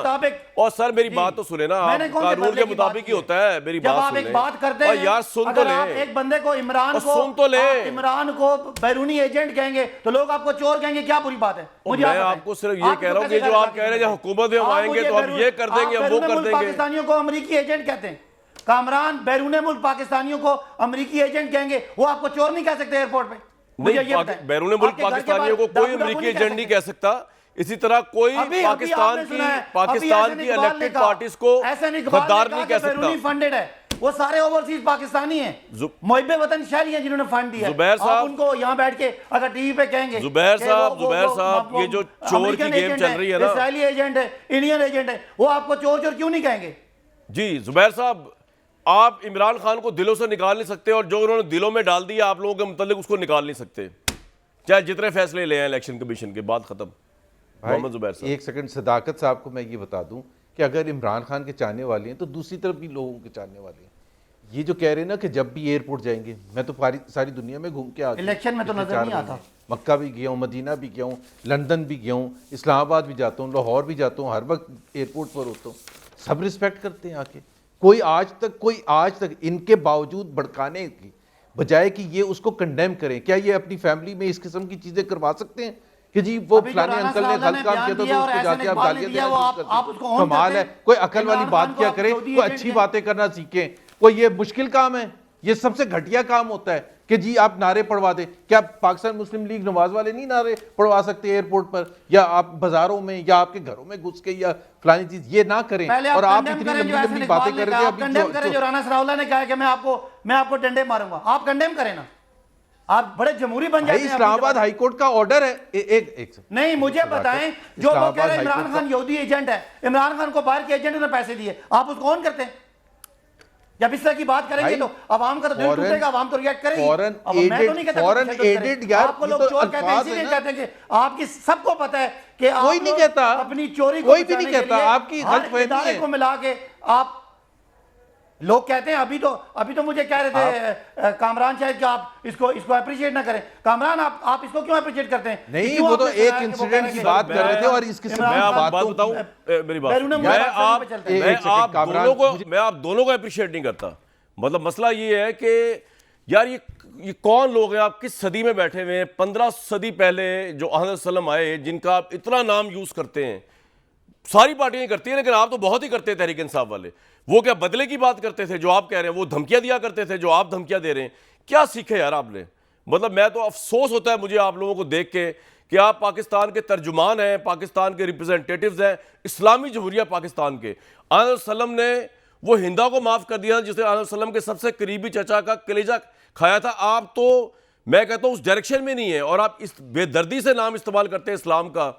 A: और सर मेरी बात तो सुने ना, कानून के मुताबिक ही होता है। मेरी बात सुन ले।
D: बात करते हैं
A: यार, सुन तो ले।
D: एक बंदे को इमरान को बैरूनी एजेंट कहेंगे तो लोग आपको चोर कहेंगे, क्या बुरी बात है?
A: मैं आपको सिर्फ ये कह रहा हूँ कि जो आप कह रहे हैं हुकूमत में हम आएंगे तो हम ये कर देंगे, हम वो कर देंगे।
D: पाकिस्तानियों को अमरीकी एजेंट कहते हैं। कामरान बैरून मुल्क पाकिस्तानियों को अमरीकी एजेंट कहेंगे, वो आपको चोर नहीं कह सकते एयरपोर्ट पे?
A: नहीं, बैरून मुल्क पाकिस्तानियों को कोई अमरीकी एजेंट नहीं कह सकता। इसी तरह कोई
D: अभी
A: पाकिस्तान की इलेक्टेड पार्टीज को गद्दार नहीं कह सकता।
D: फंडेड है, वो सारे ओवरसीज पाकिस्तानी हैं, मुहिब्बे वतन शहरी हैं जिन्होंने फंड दिया।
A: जुबैर साहब,
D: आप उनको यहाँ बैठ के अगर टीवी पे कहेंगे
A: जुबैर साहब ये जो चोर की गेम चल रही है ना,
D: इस्राएली एजेंट है, इंडियन एजेंट है, वो आपको चोर चोर क्यों नहीं कहेंगे?
A: जी जुबैर साहब, आप इमरान खान को दिलों से निकाल नहीं सकते, और जो उन्होंने दिलों में डाल दिया आप लोगों के मुतालिक उसको निकाल नहीं सकते, चाहे जितने फैसले ले आए इलेक्शन कमीशन के बाद। खत्म। मोहम्मद जुबैर साहब,
C: एक सेकंड, सदाकत साहब को मैं ये बता दूं कि अगर इमरान खान के चाहने वाले हैं तो दूसरी तरफ भी लोगों के चाहने वाले हैं। ये जो कह रहे हैं ना कि जब भी एयरपोर्ट जाएंगे, मैं तो सारी दुनिया में घूम के आ गया,
D: इलेक्शन में तो नजर नहीं आता।
C: मक्का भी गया हूँ, मदीना भी गया हूँ, लंदन भी गया हूँ, इस्लामाबाद भी जाता हूँ, लाहौर भी जाता हूँ, हर वक्त एयरपोर्ट पर होता हूँ। सब रिस्पेक्ट करते हैं आके। कोई आज तक इनके बावजूद भड़काने की बजाय कि ये उसको कंडेम करें, क्या ये अपनी फैमिली में इस किस्म की चीजें करवा सकते हैं कि जी वो फलाने अंकल ने गलत काम किया तो उसको जाके आप गालियां दें? कमाल है। कोई अकल वाली बात क्या करे, कोई अच्छी बातें करना सीखें। कोई ये मुश्किल काम है, ये सबसे घटिया काम होता है कि जी आप नारे पढ़वा दें। क्या पाकिस्तान मुस्लिम लीग नवाज वाले नहीं नारे पढ़वा सकते एयरपोर्ट पर, या आप बाजारों में या आपके घरों में घुस के या फलानी चीज, ये ना करें। और आप इतनी लंबी बातें कर रहे थे।
D: जो राना सरावला ने कहा कि मैं आपको डंडे मारूंगा, आप कंडेम करें ना, आप बड़े जमहूरी बन जाते हैं।
C: इस्लामाबाद हाई कोर्ट का ऑर्डर है। एक
D: नहीं, मुझे बताएं, जो लोग कह रहे हैं इमरान खान यहूदी एजेंट है, इमरान खान को बाहर के एजेंट ने पैसे दिए, आप उसको ऑन करते हैं? जब इस तरह की बात करेंगे तो अवाम का तो दिल टूटेगा, अवाम तो रिएक्ट करेगी।
C: फॉरेन एडेड यार,
D: आपको लोग चोर कहते हैं, इसीलिए कहते हैं कि आपकी सबको पता है कि
C: कोई नहीं कहता,
D: अपनी चोरी
C: कोई भी नहीं कहता, आपकी गलतफहमी है
D: को मिला के आप लोग कहते हैं। अभी तो मुझे कह रहे थे कामरान शायद कि आप इसको अप्रिशिएट ना करें। कामरान, आप इसको क्यों अप्रिशिएट करते हैं?
C: नहीं, वो तो एक इंसिडेंट की बात कर रहे थे और इसके
A: मैं आप बात बताऊं, मेरी बात, मैं आप दोनों को अप्रिशिएट नहीं करता। मतलब मसला ये है कि यार ये कौन लोग हैं, आप किस सदी में बैठे हुए हैं? 15 सदी पहले जो अहमद सल्लम आए, जिनका आप इतना नाम यूज करते हैं, सारी पार्टियां करती हैं, लेकिन आप तो बहुत ही करते हैं तहरीक इंसाफ वाले। वो क्या बदले की बात करते थे जो आप कह रहे हैं, वो धमकियां दिया करते थे जो आप धमकियां दे रहे हैं। क्या सीखे यार आपने? मतलब मैं तो अफसोस होता है मुझे आप लोगों को देख के कि आप पाकिस्तान के तर्जुमान हैं, पाकिस्तान के रिप्रेजेंटेटिव्स हैं, इस्लामी जमहूरिया पाकिस्तान के। अहमद सल्लम ने वो हिंदा को माफ कर दिया जिसने अहमद सल्लम के सबसे करीबी चचा का कलेजा खाया था। आप तो मैं कहता हूं उस डायरेक्शन में नहीं है, और आप इस बेदर्दी से नाम इस्तेमाल करते हैं इस्लाम का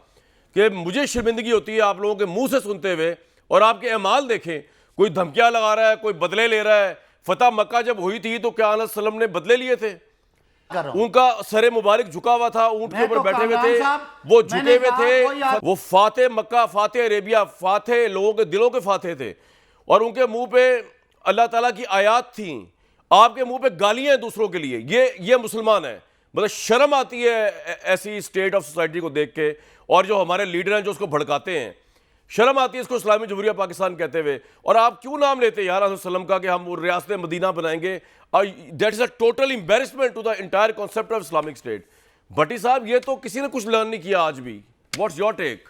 A: कि मुझे शर्मिंदगी होती है आप लोगों के मुंह से सुनते हुए। और आपके अमाल देखें, कोई धमकियां लगा रहा है, कोई बदले ले रहा है। फतह मक्का जब हुई थी तो क्या अहमद सल्लम ने बदले लिए थे? उनका सरे मुबारक झुका हुआ था, ऊंट के ऊपर बैठे हुए थे, वो झुके हुए थे। वो फाते मक्का, फाते अरेबिया, फाते लोगों के दिलों के फाते थे, और उनके मुंह पे अल्लाह ताला की आयात थी। आपके मुंह पे गालियां हैं दूसरों के लिए। ये मुसलमान है? मतलब शर्म आती है ऐसी स्टेट ऑफ सोसाइटी को देख के। और जो हमारे लीडर हैं जो उसको भड़काते हैं, शर्म आती है इसको इस्लामी जमहूरिया पाकिस्तान कहते हुए। और आप क्यों नाम लेते हैं यार अहमद सल्लम का कि हम रियासत मदीना बनाएंगे? That is a total embarrassment to the entire concept of Islamic state. Bhatti sahab, ये तो किसी ने कुछ लर्न नहीं किया आज भी। What's your take?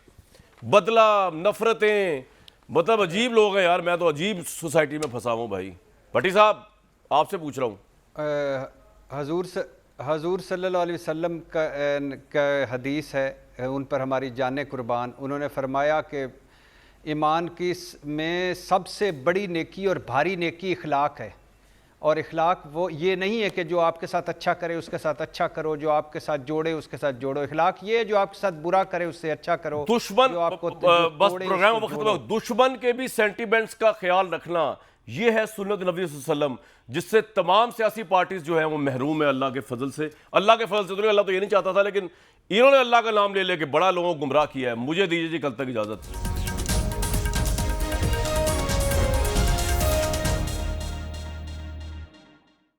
A: बदला, नफरतें, मतलब अजीब लोग हैं यार। मैं तो अजीब सोसाइटी में फंसा हूँ भाई। भट्टी साहब, आपसे पूछ रहा हूँ।
B: हजूर सल्लल्लाहु अलैहि वसल्लम का हदीस है, उन पर हमारी जान कुर्बान। उन्होंने फरमाया कि ईमान की में सबसे बड़ी नेकी और भारी नेकी इखलाक है। और इखलाक वो ये नहीं है कि जो आपके साथ अच्छा करे उसके साथ अच्छा करो, जो आपके साथ जोड़े उसके साथ जोड़ो। इखलाक ये है जो आपके साथ बुरा करे उससे अच्छा करो।
A: दुश्मन, बस प्रोग्राम वक्त, दुश्मन के भी सेंटिमेंट्स का ख्याल रखना, ये है सुन्नत नबी सल्लल्लाहु अलैहि वसल्लम, जिससे तमाम सियासी पार्टीज जो है वो महरूम है अल्लाह के फजल से। अल्लाह के फजल से तो नहीं, अल्लाह तो ये नहीं चाहता था, लेकिन इन्होंने अल्लाह का नाम ले लेके बड़ा लोगों को गुमराह किया है। मुझे दीजिए जी कल तक इजाजत।